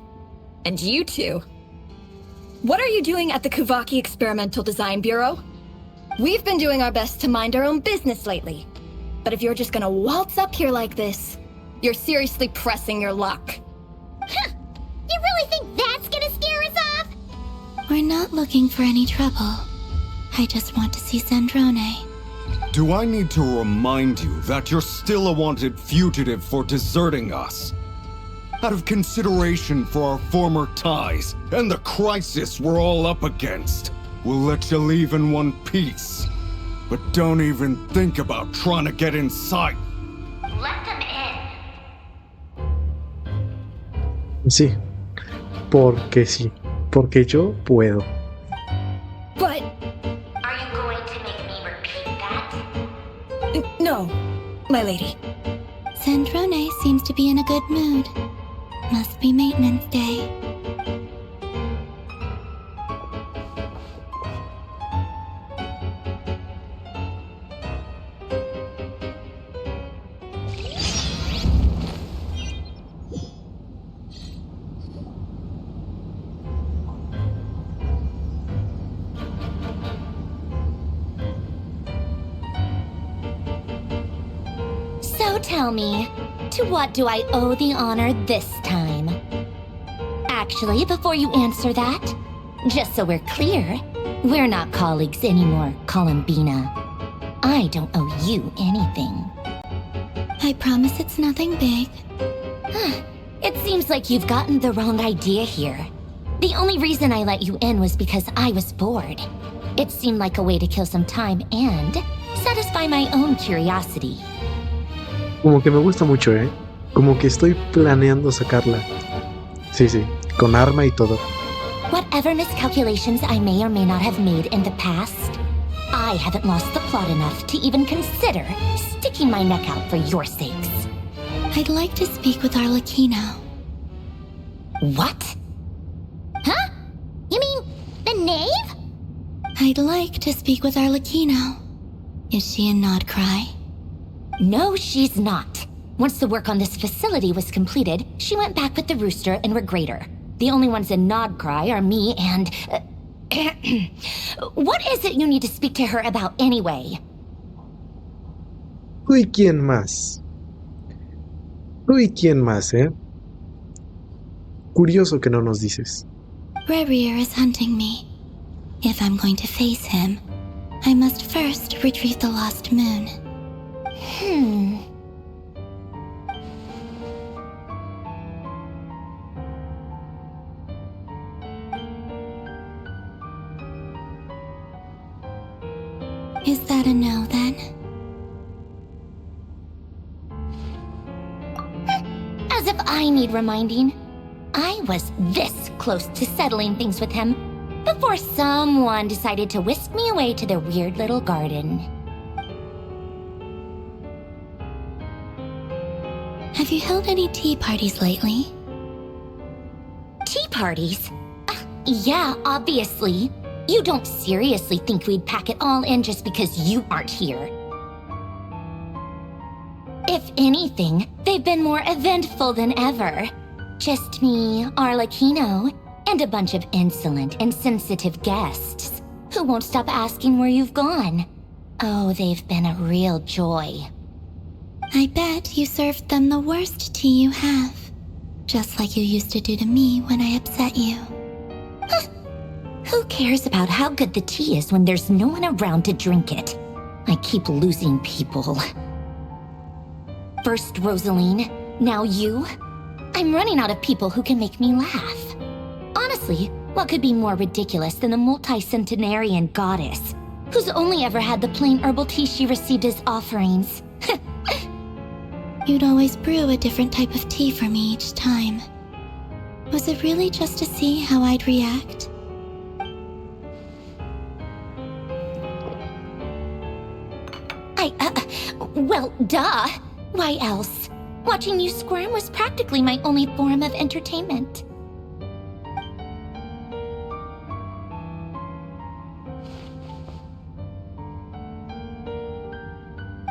And you two? What are you doing at the Kuvaki Experimental Design Bureau? We've been doing our best to mind our own business lately. But if you're just gonna waltz up here like this, you're seriously pressing your luck. Huh. You really think that's gonna scare us off? We're not looking for any trouble. I just want to see Zandrone. Do I need to remind you that you're still a wanted fugitive for deserting us? Out of consideration for our former ties and the crisis we're all up against, we'll let you leave in one piece. But don't even think about trying to get inside. Let them in. Sí. Porque sí. Porque yo puedo. But... Are you going to make me repeat that? No, my lady. Zandrone seems to be in a good mood. Must be maintenance day. So tell me, to what do I owe the honor this time? Actually, before you answer that, just so we're clear, we're not colleagues anymore, Columbina. I don't owe you anything. I promise it's nothing big. It seems like you've gotten the wrong idea here. The only reason I let you in was because I was bored. It seemed like a way to kill some time and satisfy my own curiosity. Como que me gusta mucho, ¿eh? Como que estoy planeando sacarla. Sí, sí, con arma y todo. Whatever miscalculations I may or may not have made in the past, I haven't lost the plot enough to even consider sticking my neck out for your sakes. I'd like to speak with Arlecchino. What? Huh? You mean the knave? I'd like to speak with Arlecchino. Is she in Nodcry? No, she's not. Once the work on this facility was completed, she went back with the Rooster and Regrator. The only ones in Nodcry are me and... What is it you need to speak to her about anyway? ¿Tú y quién más? ¿Tú y quién más, eh? Curioso que no nos dices. Rerir is hunting me. If I'm going to face him, I must first retrieve the lost moon. Is that a no, then? As if I need reminding. I was this close to settling things with him before someone decided to whisk me away to their weird little garden. Have you held any tea parties lately? Tea parties? Yeah, obviously. You don't seriously think we'd pack it all in just because you aren't here. If anything, they've been more eventful than ever. Just me, Arlecchino, and a bunch of insolent and sensitive guests who won't stop asking where you've gone. Oh, they've been a real joy. I bet you served them the worst tea you have. Just like you used to do to me when I upset you. Who cares about how good the tea is when there's no one around to drink it? I keep losing people. First Rosaline, now you. I'm running out of people who can make me laugh. Honestly, what could be more ridiculous than the multi-centenarian goddess, who's only ever had the plain herbal tea she received as offerings? You'd always brew a different type of tea for me each time. Was it really just to see how I'd react? Well, duh. Why else? Watching you squirm was practically my only form of entertainment.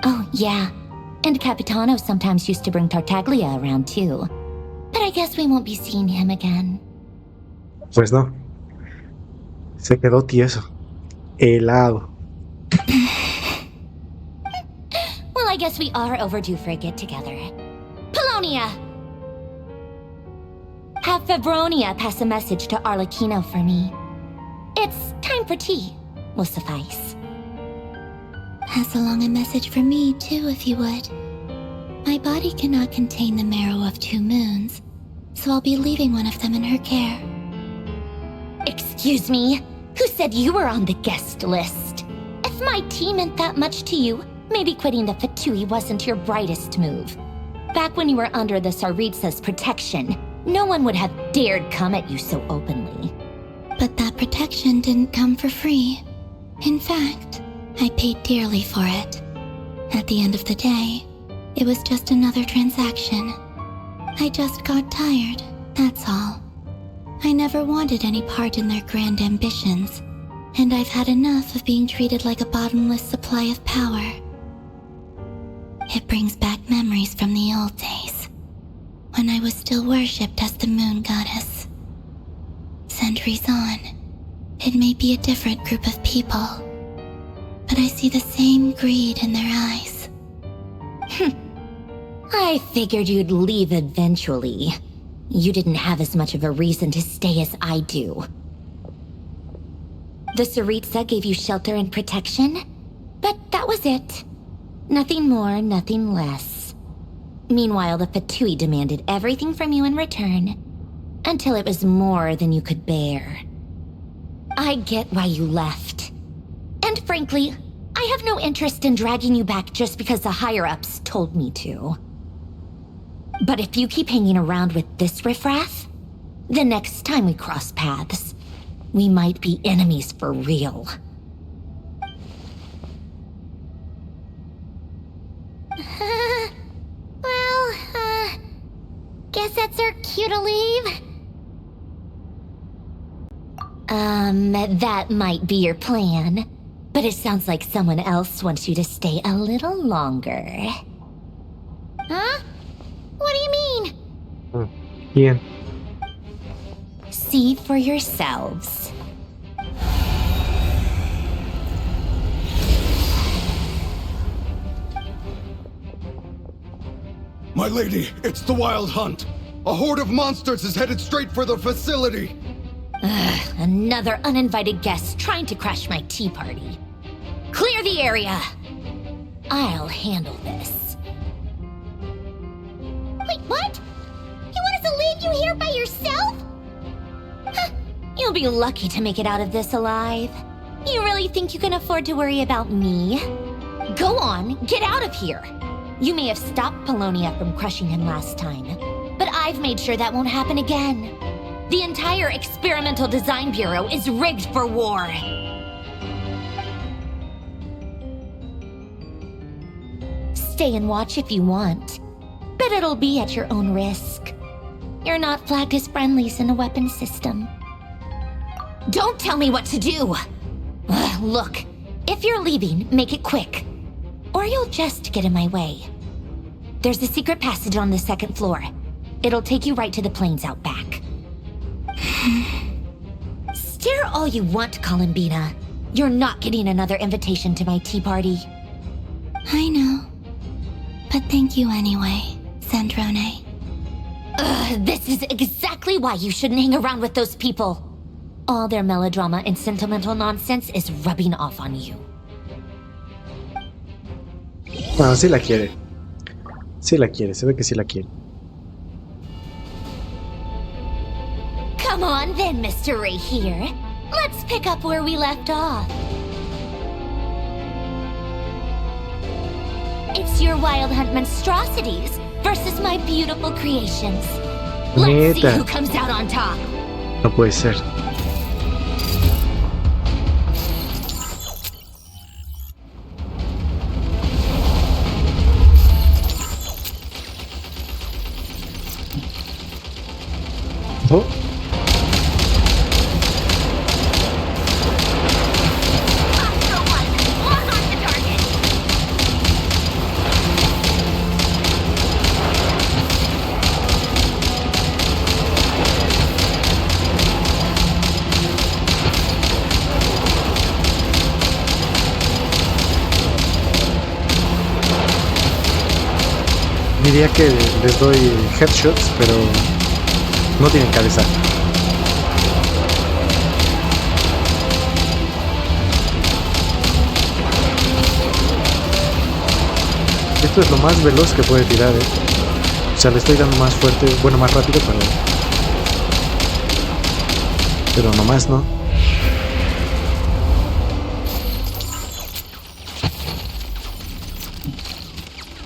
Oh, yeah. And Capitano sometimes used to bring Tartaglia around too. But I guess we won't be seeing him again. Pues no. Se quedó tieso. Helado. Well, I guess we are overdue for a get-together. Polonia! Have Febronia pass a message to Arlecchino for me. It's time for tea. Will suffice. Pass along a message for me, too, if you would. My body cannot contain the marrow of 2 moons, so I'll be leaving one of them in her care. Excuse me? Who said you were on the guest list? If my tea meant that much to you, maybe quitting the Fatui wasn't your brightest move. Back when you were under the Tsaritsa's protection, no one would have dared come at you so openly. But that protection didn't come for free. In fact, I paid dearly for it. At the end of the day, it was just another transaction. I just got tired, that's all. I never wanted any part in their grand ambitions, and I've had enough of being treated like a bottomless supply of power. It brings back memories from the old days, when I was still worshipped as the moon goddess. Centuries on, it may be a different group of people, but I see the same greed in their eyes. I figured you'd leave eventually. You didn't have as much of a reason to stay as I do. The Tsaritsa gave you shelter and protection, but that was it. Nothing more, nothing less. Meanwhile, the Fatui demanded everything from you in return, until it was more than you could bear. I get why you left. And frankly, I have no interest in dragging you back just because the higher-ups told me to. But if you keep hanging around with this riffraff, the next time we cross paths, we might be enemies for real. Guess that's our cue to leave. That might be your plan, but it sounds like someone else wants you to stay a little longer. Huh? What do you mean? Bien. See for yourselves. My lady, it's the Wild Hunt. A horde of monsters is headed straight for the facility. Ugh, another uninvited guest trying to crash my tea party. Clear the area. I'll handle this. Wait, what? You want us to leave you here by yourself? Huh, you'll be lucky to make it out of this alive. You really think you can afford to worry about me? Go on, get out of here. You may have stopped Polonia from crushing him last time, but I've made sure that won't happen again. The entire Experimental Design Bureau is rigged for war. Stay and watch if you want, but it'll be at your own risk. You're not flagged as friendlies in the weapons system. Don't tell me what to do! Ugh, look, if you're leaving, make it quick. Or you'll just get in my way. There's a secret passage on the second floor. It'll take you right to the plains out back. Stare all you want, Columbina. You're not getting another invitation to my tea party. I know. But thank you anyway, Sandrone. Ugh, this is exactly why you shouldn't hang around with those people. All their melodrama and sentimental nonsense is rubbing off on you. Bueno, sí la quiere. Sí la quiere, se ve que sí la quiere. Come on then, Mr. Ray here. Let's pick up where we left off. It's your Wild Hunt monstrosities versus my beautiful creations. Let's see Neta. who comes out on top. No puede ser. Oh. Diría que les doy headshots, pero no tienen cabeza. Esto es lo más veloz que puede tirar, O sea, le estoy dando más fuerte, bueno, más rápido, pero nomás no.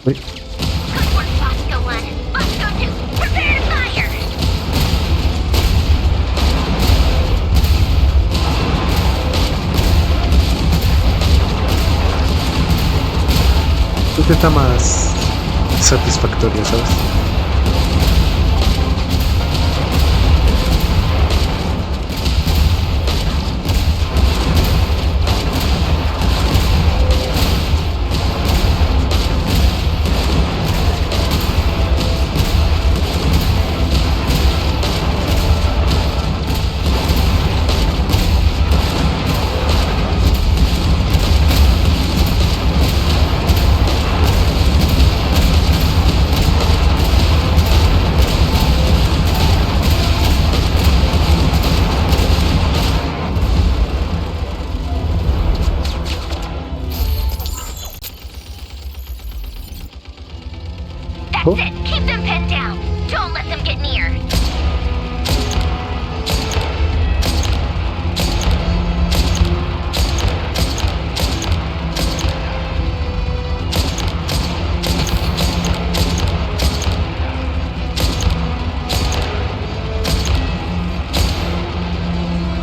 Uy. Este está más satisfactorio, ¿sabes? That's it. Keep them pinned down. Don't let them get near.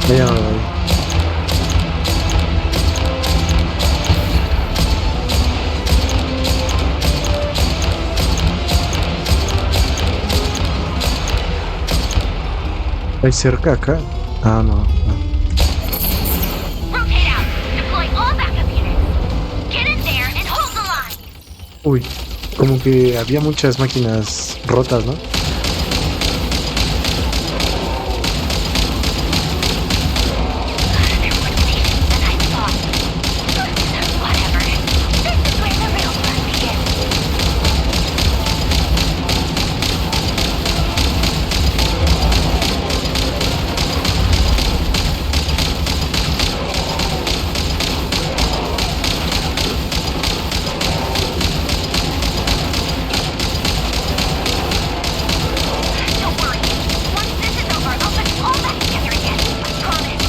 Ya no lo doy. ¿Hay cerca acá? Ah, no. Rotate out. Deploy all backup units. Get in there and hold the line. Uy, como que había muchas máquinas rotas, ¿no? They're more safe than I thought. Whatever. This is where the real fun begins. Don't worry. Once this is over, I'll put all that together again. I promise.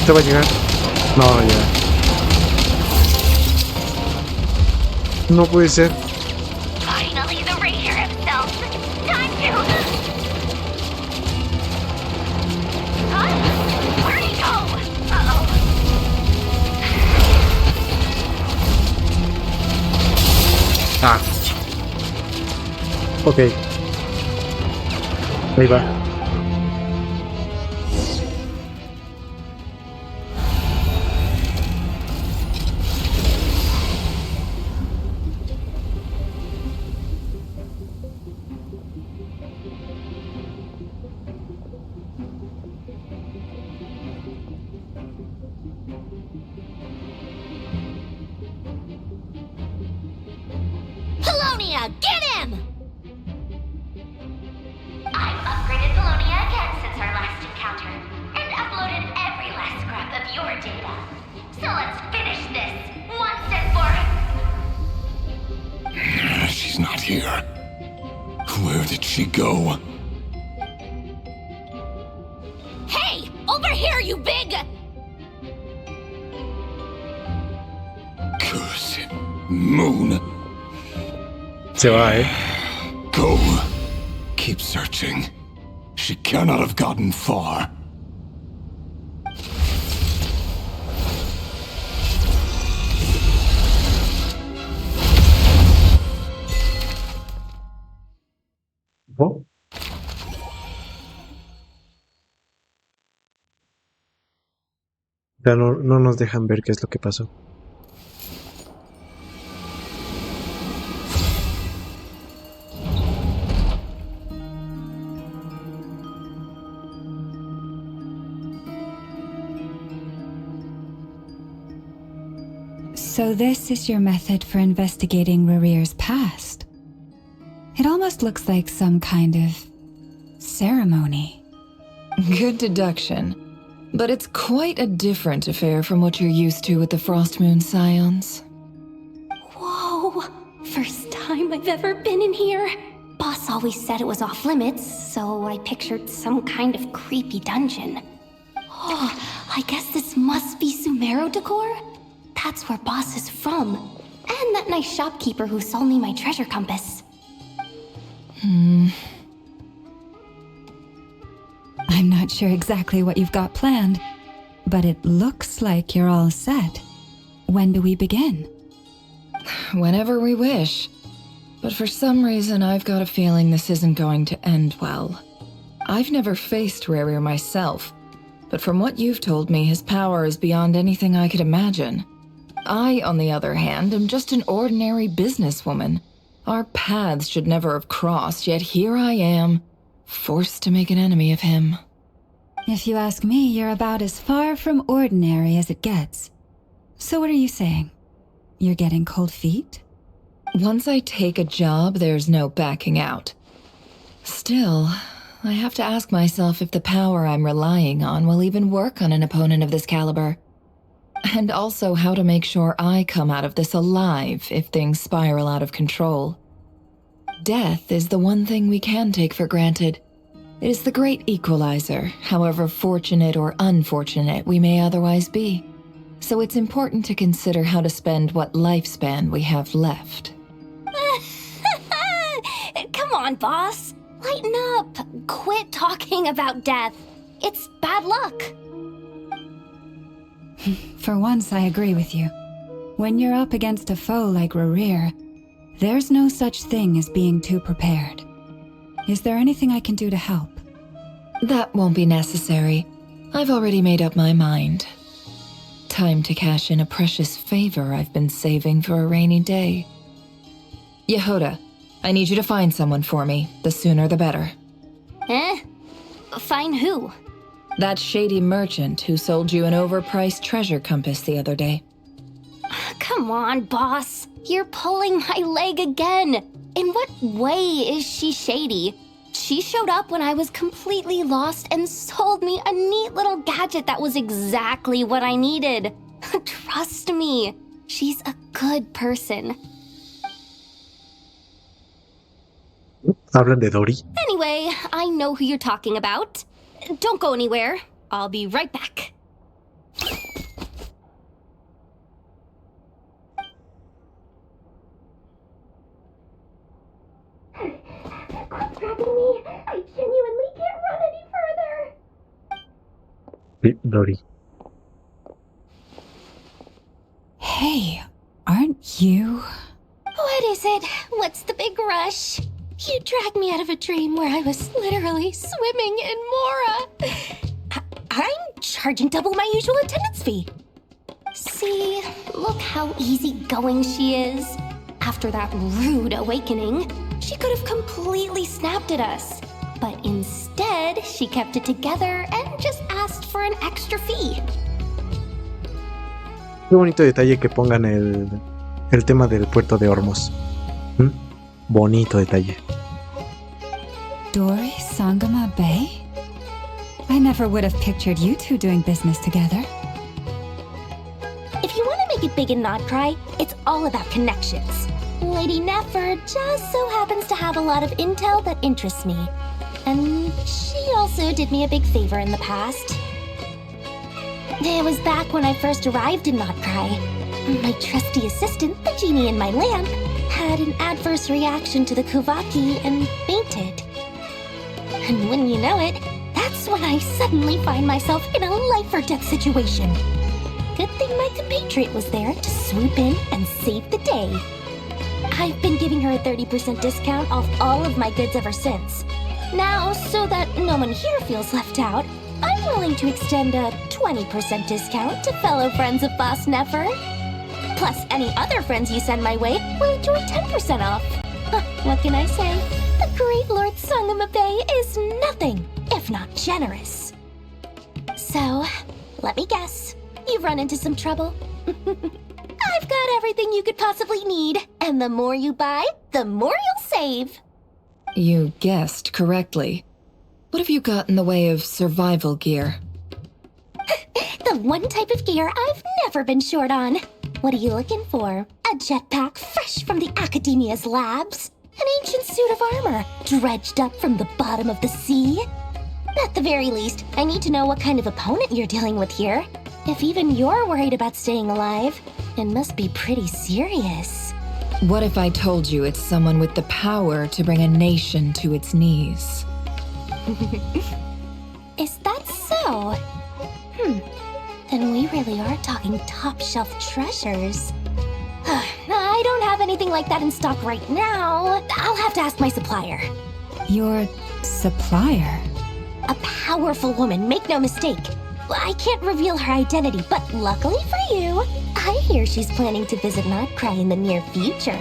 ¿Te va a llegar? No, ya. No puede ser. Finally, the Ranger himself. Time to. Huh? Where'd he go? Uh-oh. Ah. Ok. Ahí va. Polonia, get him! I've upgraded Polonia again since our last encounter, and uploaded every last scrap of your data. So let's finish this, once and for... She's not here. Where did she go? Hey, over here, you big... Curse it. Moon. Se va, ¿eh? Go. Keep searching. She cannot have gotten far. ¿Oh? Ya no nos dejan ver qué es lo que pasó. So this is your method for investigating Rarir's past. It almost looks like some kind of ceremony. Good deduction. But it's quite a different affair from what you're used to with the Frost Moon Scions. Whoa! First time I've ever been in here. Boss always said it was off limits, so I pictured some kind of creepy dungeon. Oh, I guess this must be Sumero decor? That's where Boss is from. And that nice shopkeeper who sold me my treasure compass. I'm not sure exactly what you've got planned, but it looks like you're all set. When do we begin? Whenever we wish. But for some reason, I've got a feeling this isn't going to end well. I've never faced Rarir myself, but from what you've told me, his power is beyond anything I could imagine. I, on the other hand, am just an ordinary businesswoman. Our paths should never have crossed, yet here I am, forced to make an enemy of him. If you ask me, you're about as far from ordinary as it gets. So what are you saying? You're getting cold feet? Once I take a job, there's no backing out. Still, I have to ask myself if the power I'm relying on will even work on an opponent of this caliber. And also how to make sure I come out of this alive if things spiral out of control. Death is the one thing we can take for granted. It is the great equalizer, however fortunate or unfortunate we may otherwise be. so it's important to consider how to spend what lifespan we have left. Come on, boss. Lighten up. Quit talking about death. It's bad luck. For once, I agree with you. When you're up against a foe like Rerir, there's no such thing as being too prepared. Is there anything I can do to help? That won't be necessary. I've already made up my mind. Time to cash in a precious favor I've been saving for a rainy day. Yehoda, I need you to find someone for me. The sooner the better. Find who? That shady merchant who sold you an overpriced treasure compass the other day. Come on, boss. You're pulling my leg again. In what way is she shady? She showed up when I was completely lost and sold me a neat little gadget that was exactly what I needed. Trust me, she's a good person. Hablan de Dory. Anyway, I know who you're talking about. Don't go anywhere. I'll be right back. Quit grabbing me. I genuinely can't run any further. Dory. Hey, aren't you? What is it? What's the big rush? You dragged me out of a dream where I was literally swimming in Mora. I'm charging double my usual attendance fee. See, look how easygoing she is. After that rude awakening, she could have completely snapped at us. But instead, she kept it together and just asked for an extra fee. Qué bonito detalle que pongan el tema del puerto de Hormuz. Bonito detalle. Dory Sangama Bay? I never would have pictured you two doing business together. If you want to make it big in Nodcry, it's all about connections. Lady Nefer just so happens to have a lot of intel that interests me. And she also did me a big favor in the past. It was back when I first arrived in Nodcry. My trusty assistant, the genie in my lamp, had an adverse reaction to the Kuvaki and fainted. And when you know it, that's when I suddenly find myself in a life-or-death situation. Good thing my compatriot was there to swoop in and save the day. I've been giving her a 30% discount off all of my goods ever since. Now, so that no one here feels left out, I'm willing to extend a 20% discount to fellow friends of Boss Nefer. Plus, any other friends you send my way will enjoy 10% off. What can I say? The great Lord Sangama Bay is nothing if not generous. So, let me guess. You've run into some trouble? I've got everything you could possibly need. And the more you buy, the more you'll save. You guessed correctly. What have you got in the way of survival gear? The one type of gear I've never been short on. What are you looking for? A jetpack fresh from the Academia's labs? An ancient suit of armor dredged up from the bottom of the sea? At the very least, I need to know what kind of opponent you're dealing with here. If even you're worried about staying alive, it must be pretty serious. What if I told you it's someone with the power to bring a nation to its knees? Is that so? Then we really are talking top-shelf treasures. I don't have anything like that in stock right now. I'll have to ask my supplier. Your supplier? A powerful woman, make no mistake. I can't reveal her identity, but luckily for you, I hear she's planning to visit Nodcry in the near future.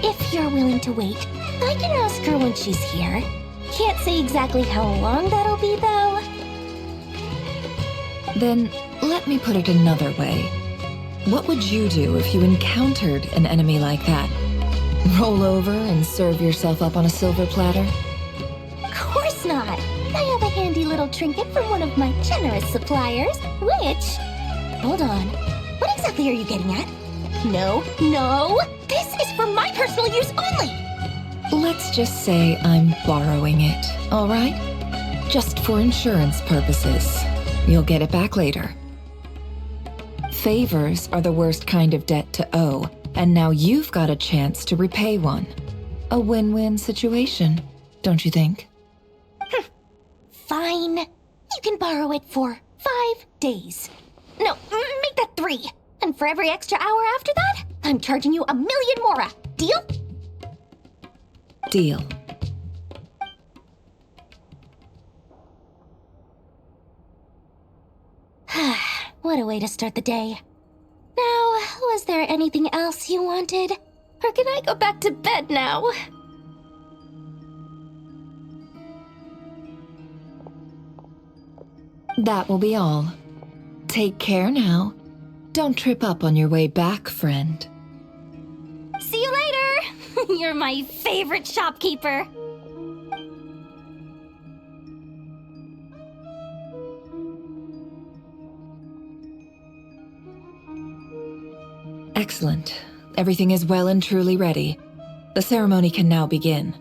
If you're willing to wait, I can ask her when she's here. Can't say exactly how long that'll be, though. Then, let me put it another way. What would you do if you encountered an enemy like that? Roll over and serve yourself up on a silver platter? Of course not. I have a handy little trinket from one of my generous suppliers, which... Hold on. What exactly are you getting at? No. This is for my personal use only! Let's just say I'm borrowing it, all right? Just for insurance purposes. You'll get it back later. Favors are the worst kind of debt to owe, and now you've got a chance to repay one. A win-win situation, don't you think? Fine. You can borrow it for 5 days. No, make that 3. And for every extra hour after that, I'm charging you 1,000,000 more. Deal? Deal. What a way to start the day. Now, was there anything else you wanted? Or can I go back to bed now? That will be all. Take care now. Don't trip up on your way back, friend. See you later! You're my favorite shopkeeper. Excellent. Everything is well and truly ready. The ceremony can now begin.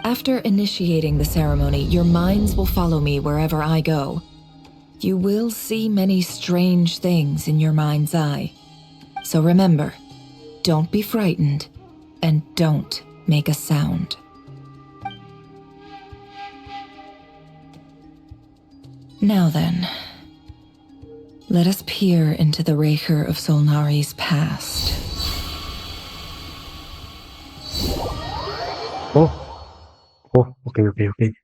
After initiating the ceremony, your minds will follow me wherever I go. You will see many strange things in your mind's eye. So remember, don't be frightened, and don't make a sound. Now then, let us peer into the Raker of Solnari's past. Ok.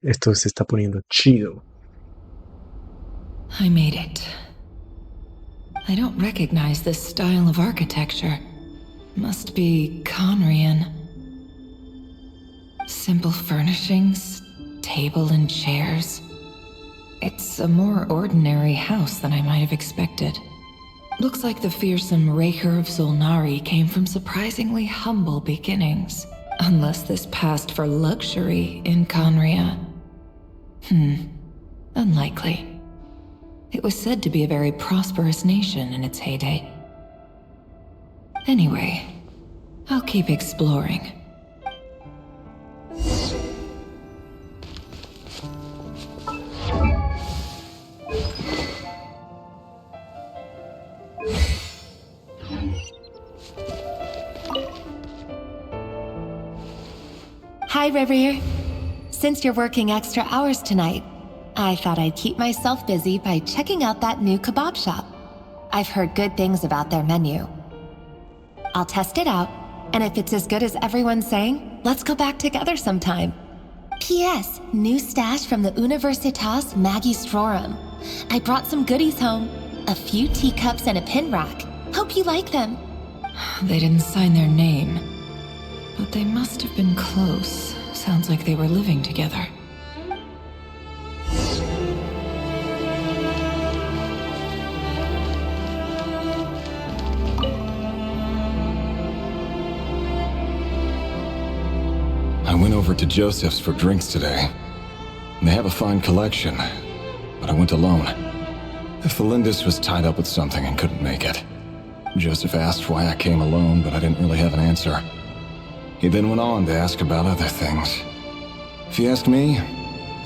Esto se está poniendo chido. I made it. I don't recognize this style of architecture. Must be Conrian. Simple furnishings, table and chairs. It's a more ordinary house than I might have expected. Looks like the fearsome Raker of Solnari came from surprisingly humble beginnings. Unless this passed for luxury in Conria. Unlikely. It was said to be a very prosperous nation in its heyday. Anyway, I'll keep exploring. Hi, Revere. Since you're working extra hours tonight, I thought I'd keep myself busy by checking out that new kebab shop. I've heard good things about their menu. I'll test it out, and if it's as good as everyone's saying, let's go back together sometime. P.S. New stash from the Universitas Magistrorum. I brought some goodies home. A few teacups and a pin rack. Hope you like them. They didn't sign their name, but they must have been close. Sounds like they were living together. I went over to Joseph's for drinks today. They have a fine collection, but I went alone. Felindis was tied up with something and couldn't make it. Joseph asked why I came alone, but I didn't really have an answer. He then went on to ask about other things. If you ask me,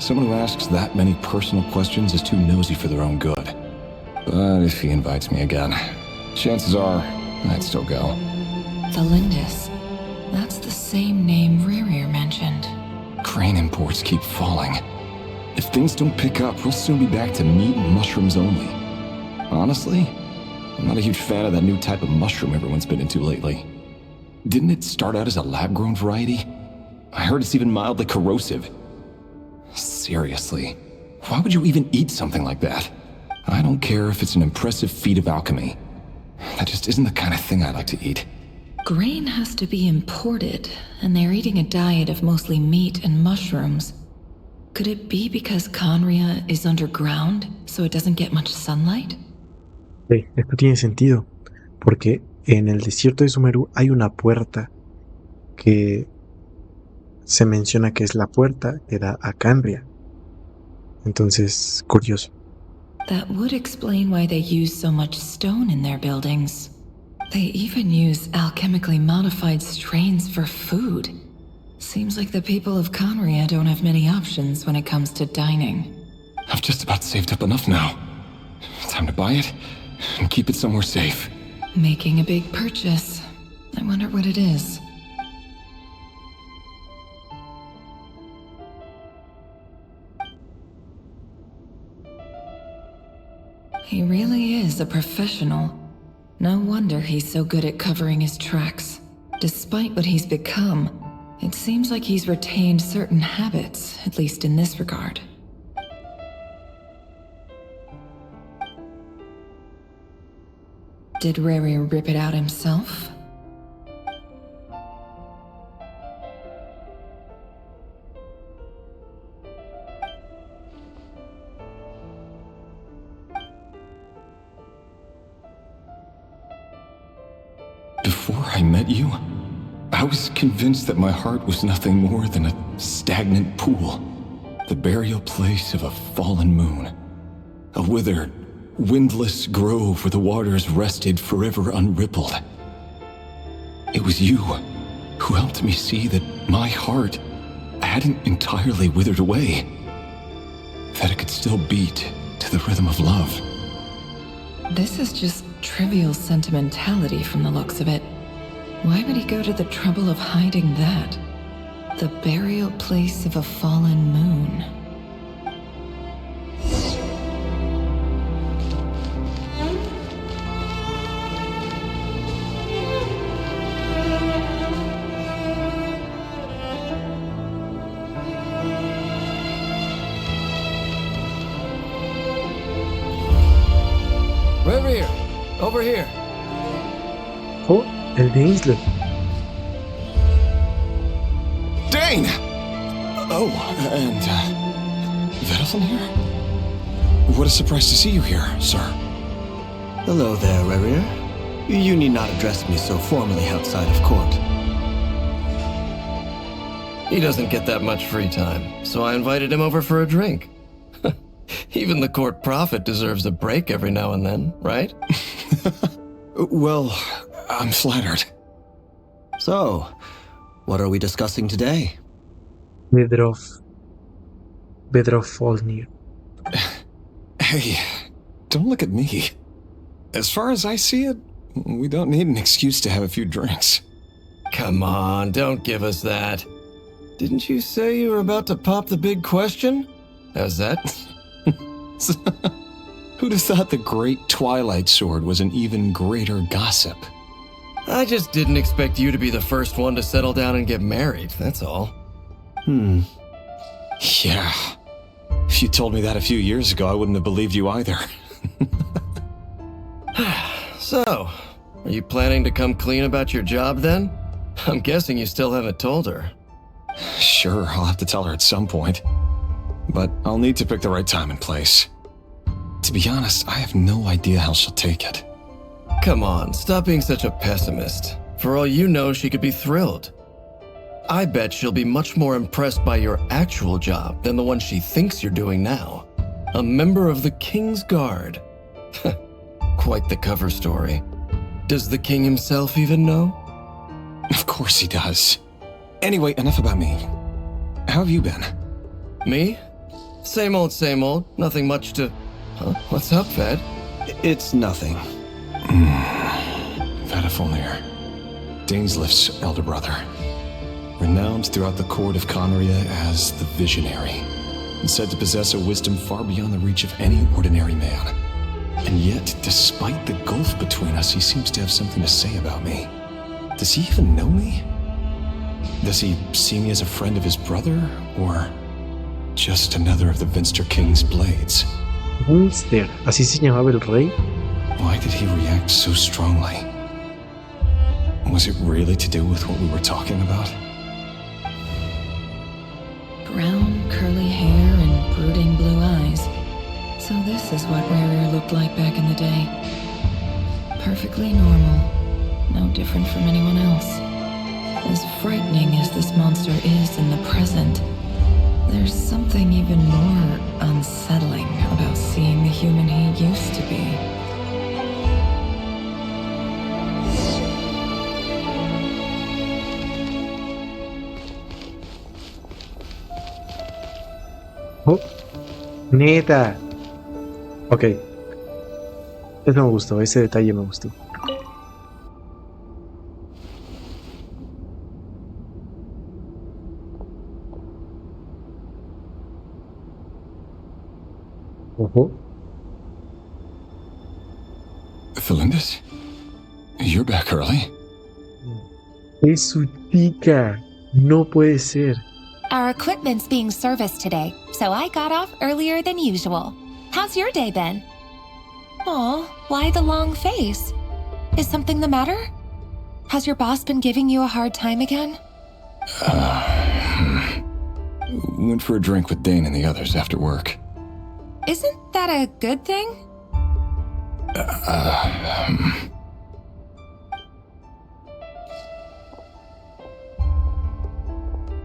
someone who asks that many personal questions is too nosy for their own good. But if he invites me again, chances are I'd still go. Felindis. That's the same name Rerir mentioned. Grain imports keep falling. If things don't pick up, we'll soon be back to meat and mushrooms only. Honestly, I'm not a huge fan of that new type of mushroom everyone's been into lately. Didn't it start out as a lab-grown variety? I heard it's even mildly corrosive. Seriously, why would you even eat something like that? I don't care if it's an impressive feat of alchemy. That just isn't the kind of thing I like to eat. Grain has to be imported, and they're eating a diet of mostly meat and mushrooms. Could it be because Conria is underground, so it doesn't get much sunlight? Sí, esto tiene sentido, porque en el desierto de Sumeru hay una puerta que se menciona que es la puerta que da a Canria. Entonces, curioso. That would explain why they use so much stone in their buildings. They even use alchemically modified strains for food. Seems like the people of Conria don't have many options when it comes to dining. I've just about saved up enough now. Time to buy it and keep it somewhere safe. Making a big purchase. I wonder what it is. He really is a professional. No wonder he's so good at covering his tracks. Despite what he's become, it seems like he's retained certain habits, at least in this regard. Did Rary rip it out himself? Before I met you, I was convinced that my heart was nothing more than a stagnant pool, the burial place of a fallen moon, a withered, windless grove where the waters rested forever unrippled. It was you who helped me see that my heart hadn't entirely withered away, that it could still beat to the rhythm of love. This is just trivial sentimentality from the looks of it. Why would he go to the trouble of hiding that? The burial place of a fallen moon. Reverie, over here. Oh, el de Isla. Dane! Oh, and, Vettelson here? What a surprise to see you here, sir. Hello there, Reverie. You need not address me so formally outside of court. He doesn't get that much free time, so I invited him over for a drink. Even the court prophet deserves a break every now and then, right? Well, I'm flattered. So, what are we discussing today? Bedroth Folnir. Hey, don't look at me. As far as I see it, we don't need an excuse to have a few drinks. Come on, don't give us that. Didn't you say you were about to pop the big question? How's that? Who'd have thought the great Twilight Sword was an even greater gossip? I just didn't expect you to be the first one to settle down and get married, that's all. Yeah. If you told me that a few years ago, I wouldn't have believed you either. So, are you planning to come clean about your job then? I'm guessing you still haven't told her. Sure, I'll have to tell her at some point. But I'll need to pick the right time and place. To be honest, I have no idea how she'll take it. Come on, stop being such a pessimist. For all you know, she could be thrilled. I bet she'll be much more impressed by your actual job than the one she thinks you're doing now. A member of the King's Guard. Quite the cover story. Does the king himself even know? Of course he does. Anyway, enough about me. How have you been? Me? Same old, same old. Nothing much to... Huh? What's up, Ved? It's nothing. Vadafalnir, Dainslift's elder brother. Renowned throughout the court of Conria as the Visionary, and said to possess a wisdom far beyond the reach of any ordinary man. And yet, despite the gulf between us, he seems to have something to say about me. Does he even know me? Does he see me as a friend of his brother, or just another of the Vinster King's blades? Munster, así se llamaba el rey. Why did he react so strongly? Was it really to do with what we were talking about? Brown, curly hair and brooding blue eyes. So this is what Rarier looked like back in the day. Perfectly normal. No different from anyone else. As frightening as this monster is in the present, there's something even more unsettling about seeing the human he used to be. Oh, neta. Ok. Eso me gustó, ese detalle me gustó. Ojo. Felindis? You're back early? Es su chica. No puede ser. Our equipment's being serviced today, so I got off earlier than usual. How's your day been? Aw, why the long face? Is something the matter? Has your boss been giving you a hard time again? Went for a drink with Dane and the others after work. Isn't that a good thing?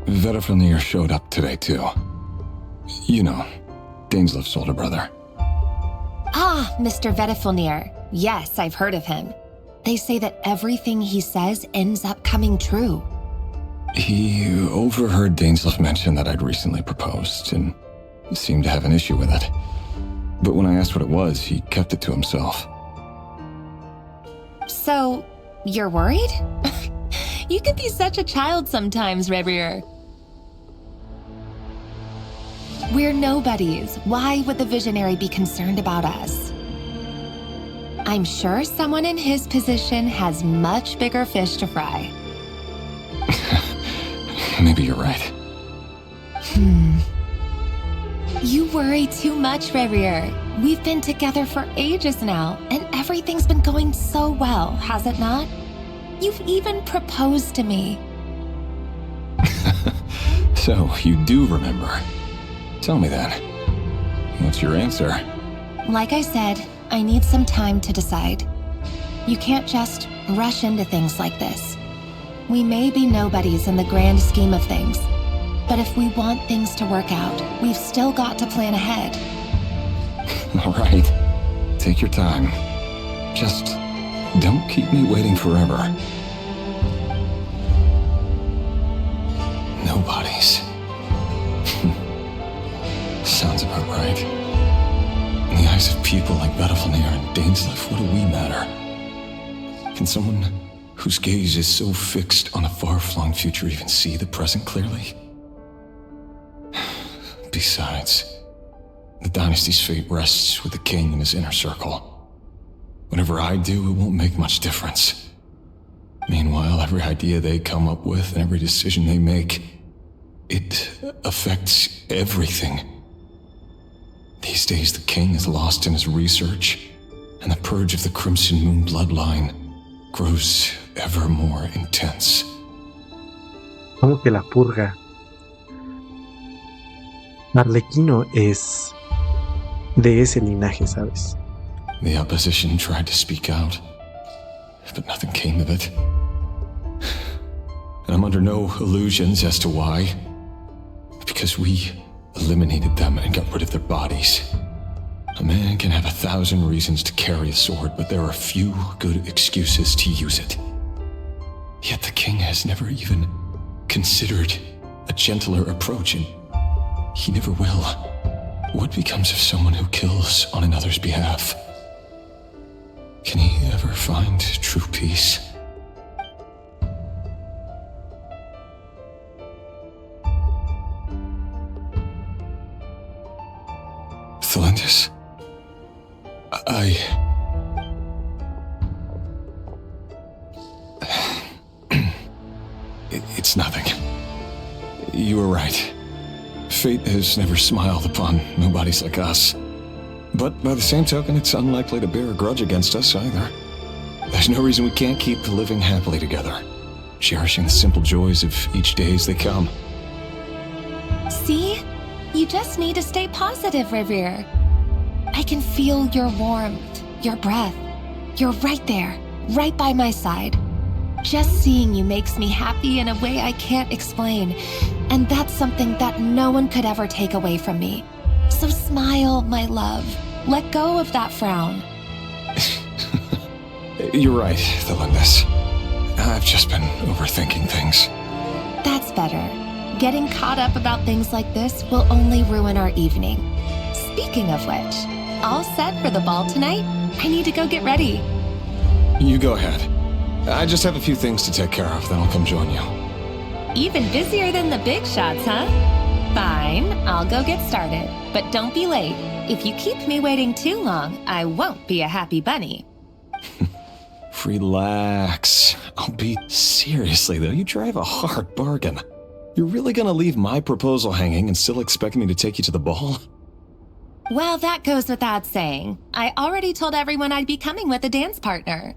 Vedafilnir showed up today, too. You know, Daneslev's older brother. Ah, Mr. Vedafilnir. Yes, I've heard of him. They say that everything he says ends up coming true. He overheard Daneslev mention that I'd recently proposed, and seemed to have an issue with it. But when I asked what it was, he kept it to himself. So, you're worried? You can be such a child sometimes, Revier. We're nobodies. Why would the visionary be concerned about us? I'm sure someone in his position has much bigger fish to fry. Maybe you're right. You worry too much, Revier. We've been together for ages now, and everything's been going so well, has it not? You've even proposed to me. So, you do remember. Tell me then. What's your answer? Like I said, I need some time to decide. You can't just rush into things like this. We may be nobodies in the grand scheme of things, but if we want things to work out, we've still got to plan ahead. All right. Take your time. Just don't keep me waiting forever. Nobodies. Sounds about right. In the eyes of people like Vedafilnir and Daneslev, what do we matter? Can someone whose gaze is so fixed on a far-flung future even see the present clearly? Besides, the dynasty's fate rests with the king and his inner circle. Whatever I do, it won't make much difference. Meanwhile, every idea they come up with and every decision they make, it affects everything. These days, the king is lost in his research, and the purge of the Crimson Moon bloodline grows ever more intense. Como que la purga. Arlequino es de ese linaje, ¿sabes? The opposition tried to speak out, but nothing came of it. And I'm under no illusions as to why. Because we eliminated them and got rid of their bodies. A man can have 1,000 reasons to carry a sword, but there are few good excuses to use it. Yet the king has never even considered a gentler approach, and he never will. What becomes of someone who kills on another's behalf? Can he ever find true peace? Felindis, It's nothing. You were right. Fate has never smiled upon nobodies like us. But by the same token, it's unlikely to bear a grudge against us either. There's no reason we can't keep living happily together, cherishing the simple joys of each day as they come. See? You just need to stay positive, Revier. I can feel your warmth, your breath. You're right there, right by my side. Just seeing you makes me happy in a way I can't explain. And that's something that no one could ever take away from me. So smile, my love. Let go of that frown. You're right, Felindis. I've just been overthinking things. That's better. Getting caught up about things like this will only ruin our evening. Speaking of which, All set for the ball tonight? I need to go get ready. You go ahead. I just have a few things to take care of, then I'll come join you. Even busier than the big shots, huh? Fine, I'll go get started. But don't be late. If you keep me waiting too long, I won't be a happy bunny. Relax. Seriously though, you drive a hard bargain. You're really gonna leave my proposal hanging and still expect me to take you to the ball? Well, that goes without saying. I already told everyone I'd be coming with a dance partner.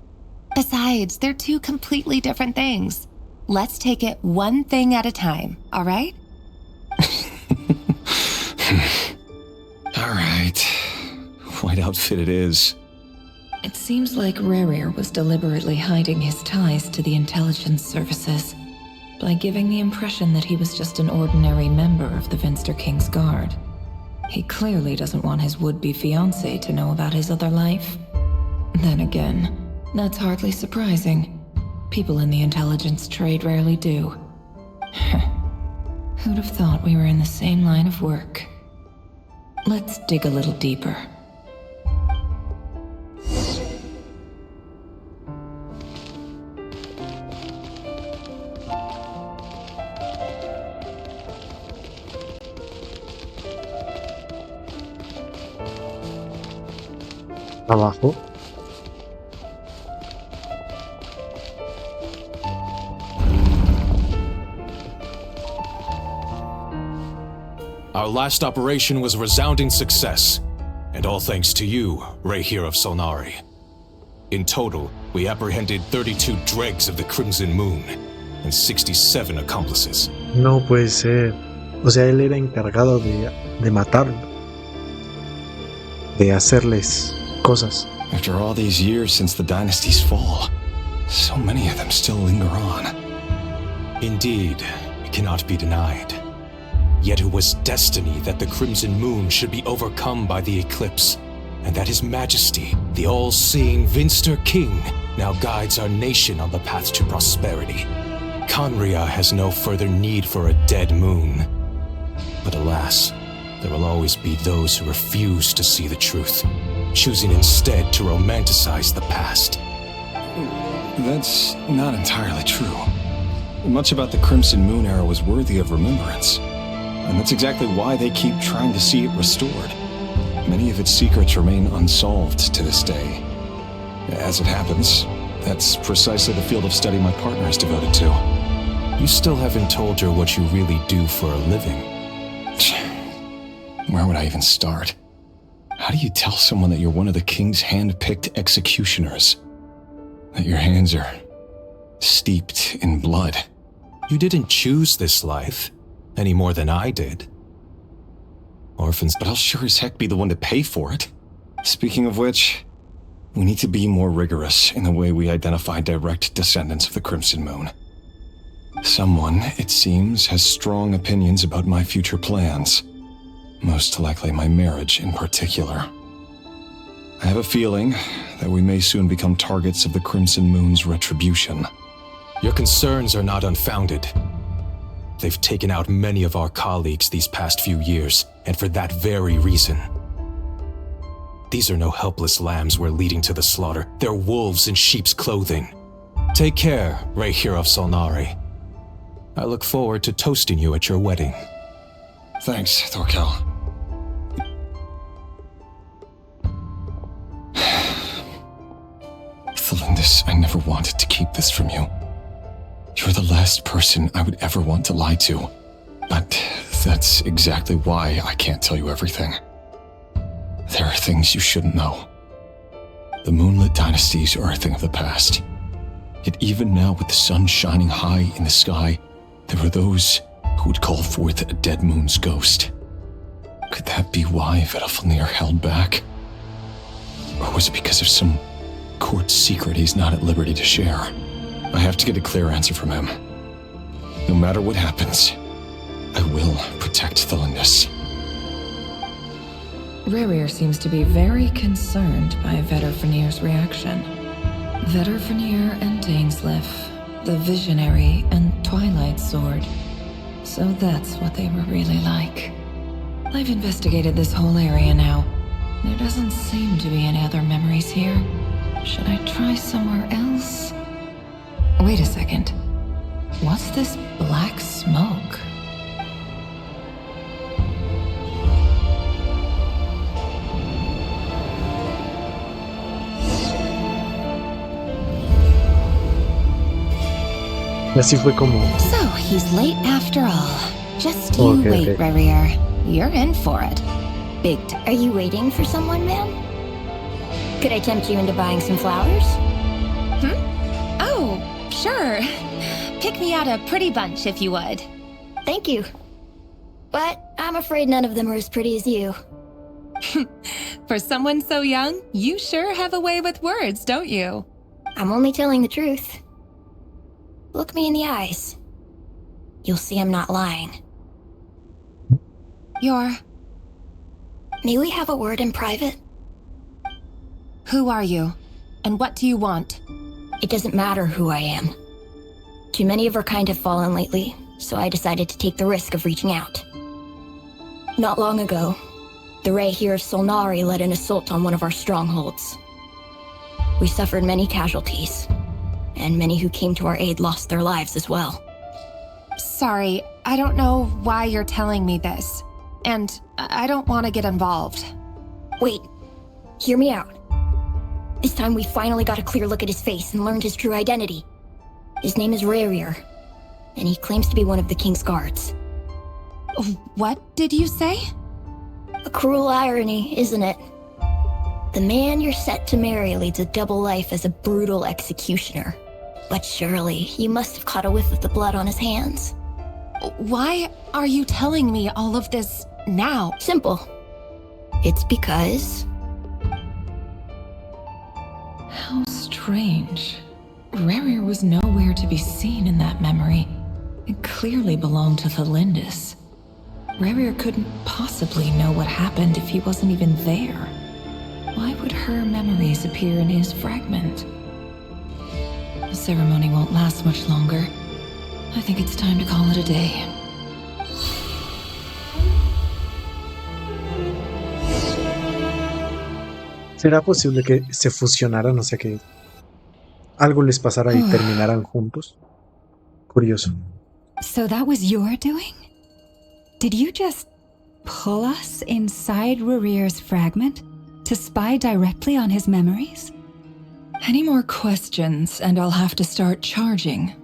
Besides, they're two completely different things. Let's take it one thing at a time, all right? All right. White outfit it is. It seems like Rerir was deliberately hiding his ties to the intelligence services by giving the impression that he was just an ordinary member of the Venster King's Guard. He clearly doesn't want his would-be fiancée to know about his other life. Then again, that's hardly surprising. People in the intelligence trade rarely do. Who'd have thought we were in the same line of work? Let's dig a little deeper. Abajo. Our last operation was a resounding success, and all thanks to you, Rerir of Solnari. In total, we apprehended 32 dregs of the Crimson Moon and 67 accomplices. No puede ser. O sea, él era encargado de matarlo. De hacerles cosas. After all these years since the dynasty's fall, so many of them still linger on. Indeed, it cannot be denied. Yet it was destiny that the Crimson Moon should be overcome by the eclipse, and that His Majesty, the all-seeing Venster King, now guides our nation on the path to prosperity. Conria has no further need for a dead moon. But alas, there will always be those who refuse to see the truth, choosing instead to romanticize the past. That's not entirely true. Much about the Crimson Moon era was worthy of remembrance, and that's exactly why they keep trying to see it restored. Many of its secrets remain unsolved to this day. As it happens, that's precisely the field of study my partner is devoted to. You still haven't told her what you really do for a living. Where would I even start? How do you tell someone that you're one of the king's hand-picked executioners? That your hands are steeped in blood? You didn't choose this life, any more than I did. Orphans, but I'll sure as heck be the one to pay for it. Speaking of which, we need to be more rigorous in the way we identify direct descendants of the Crimson Moon. Someone, it seems, has strong opinions about my future plans. Most likely my marriage in particular. I have a feeling that we may soon become targets of the Crimson Moon's retribution. Your concerns are not unfounded. They've taken out many of our colleagues these past few years, and for that very reason. These are no helpless lambs we're leading to the slaughter. They're wolves in sheep's clothing. Take care, Rerir of Solnari. I look forward to toasting you at your wedding. Thanks, Thorkel. Thelindis, I never wanted to keep this from you. You're the last person I would ever want to lie to. But that's exactly why I can't tell you everything. There are things you shouldn't know. The moonlit dynasties are a thing of the past. Yet even now, with the sun shining high in the sky, there are those who would call forth a dead moon's ghost. Could that be why Vedalfnir held back? Or was it because of some court secret he's not at liberty to share? I have to get a clear answer from him. No matter what happens, I will protect Thelindis. Rerir seems to be very concerned by Vedalfnir's reaction. Vedalfnir and Dainsleif, the Visionary and Twilight Sword. So that's what they were really like. I've investigated this whole area now. There doesn't seem to be any other memories here. Should I try somewhere else? Wait a second. What's this black smoke? Y así fue como... So, he's late after all. Just you wait, Rarier. You're in for it. Big Are you waiting for someone, ma'am? Could I tempt you into buying some flowers? Oh, sure. Pick me out a pretty bunch if you would. Thank you. But I'm afraid none of them are as pretty as you. For someone so young, you sure have a way with words, don't you? I'm only telling the truth. Look me in the eyes. You'll see I'm not lying. May we have a word in private? Who are you? And what do you want? It doesn't matter who I am. Too many of our kind have fallen lately, so I decided to take the risk of reaching out. Not long ago, the Ray here of Solnari led an assault on one of our strongholds. We suffered many casualties, and many who came to our aid lost their lives as well. Sorry, I don't know why you're telling me this. And I don't want to get involved. Wait, hear me out. This time we finally got a clear look at his face and learned his true identity. His name is Rarier, and he claims to be one of the King's guards. What did you say? A cruel irony, isn't it? The man you're set to marry leads a double life as a brutal executioner. But surely, you must have caught a whiff of the blood on his hands. Why are you telling me all of this now? Simple. It's because... How strange. Rarier was nowhere to be seen in that memory. It clearly belonged to Thelindis. Rarier couldn't possibly know what happened if he wasn't even there. Why would her memories appear in his fragment? The ceremony won't last much longer. I think it's time to call it a day. ¿Será posible que se fusionaran? O sea, que algo les pasara y terminaran juntos. Curioso. So that was your doing? Did you just pull us inside Rarier's fragment to spy directly on his memories? Any more questions and I'll have to start charging.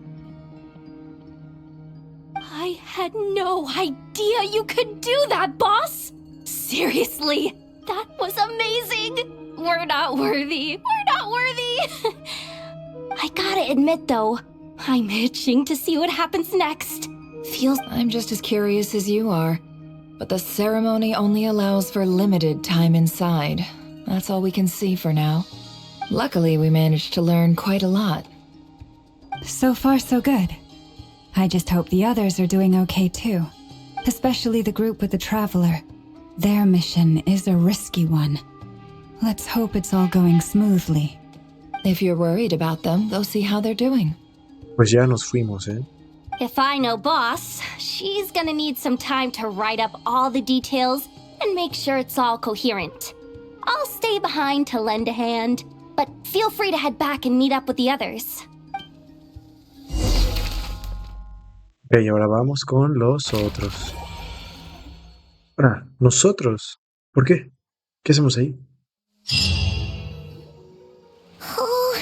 I had no idea you could do that, boss! Seriously, that was amazing! We're not worthy. We're not worthy! I gotta admit, though, I'm itching to see what happens next. I'm just as curious as you are, but the ceremony only allows for limited time inside. That's all we can see for now. Luckily, we managed to learn quite a lot. So far, so good. I just hope the others are doing okay too. Especially the group with the Traveler. Their mission is a risky one. Let's hope it's all going smoothly. If you're worried about them, go see how they're doing. Pues ya nos fuimos, ¿eh? If I know boss, she's gonna need some time to write up all the details and make sure it's all coherent. I'll stay behind to lend a hand, but feel free to head back and meet up with the others. Ok, ahora vamos con los otros. Nosotros. ¿Por qué? ¿Qué hacemos ahí? Oh,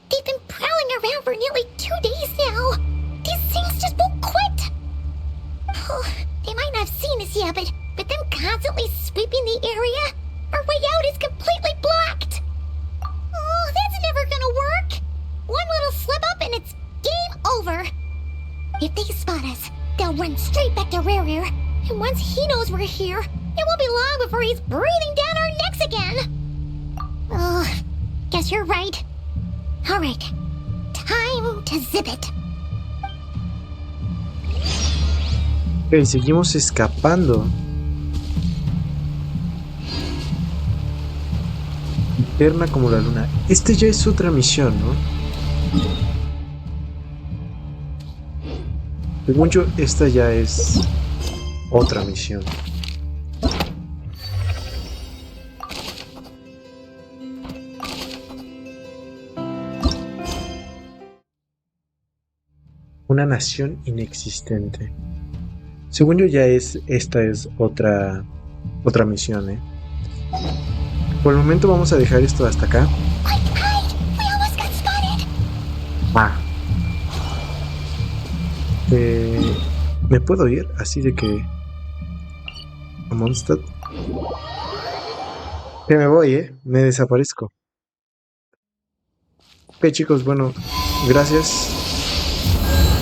they've been prowling around for nearly 2 days now. These things just won't quit. Oh, they might not have seen us yet, but them constantly sweeping the area, our way out is completely blocked. Oh, that's never gonna work. One little slip up and it's game over. If they spot us, they'll run straight back to Rarier, and once he knows we're here, it won't be long before he's breathing down our necks again. Oh, guess you're right. All right, time to zip it. Ok, seguimos escapando. Eterna como la luna. Este ya es otra misión, ¿no? Según yo, esta ya es otra misión. Una nación inexistente. Según yo esta es otra misión, ¿eh? Por el momento vamos a dejar esto hasta acá. Ah. ¿Me puedo ir? Así de que... a Mondstadt. Que me voy, me desaparezco. Ok, chicos, bueno, gracias.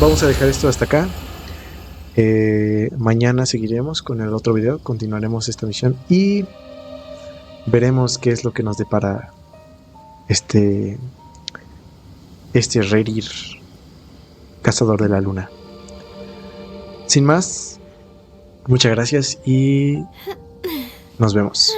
Vamos a dejar esto hasta acá. Mañana seguiremos con el otro video, continuaremos esta misión y veremos qué es lo que nos depara este Rerir, cazador de la luna. Sin más, muchas gracias y nos vemos.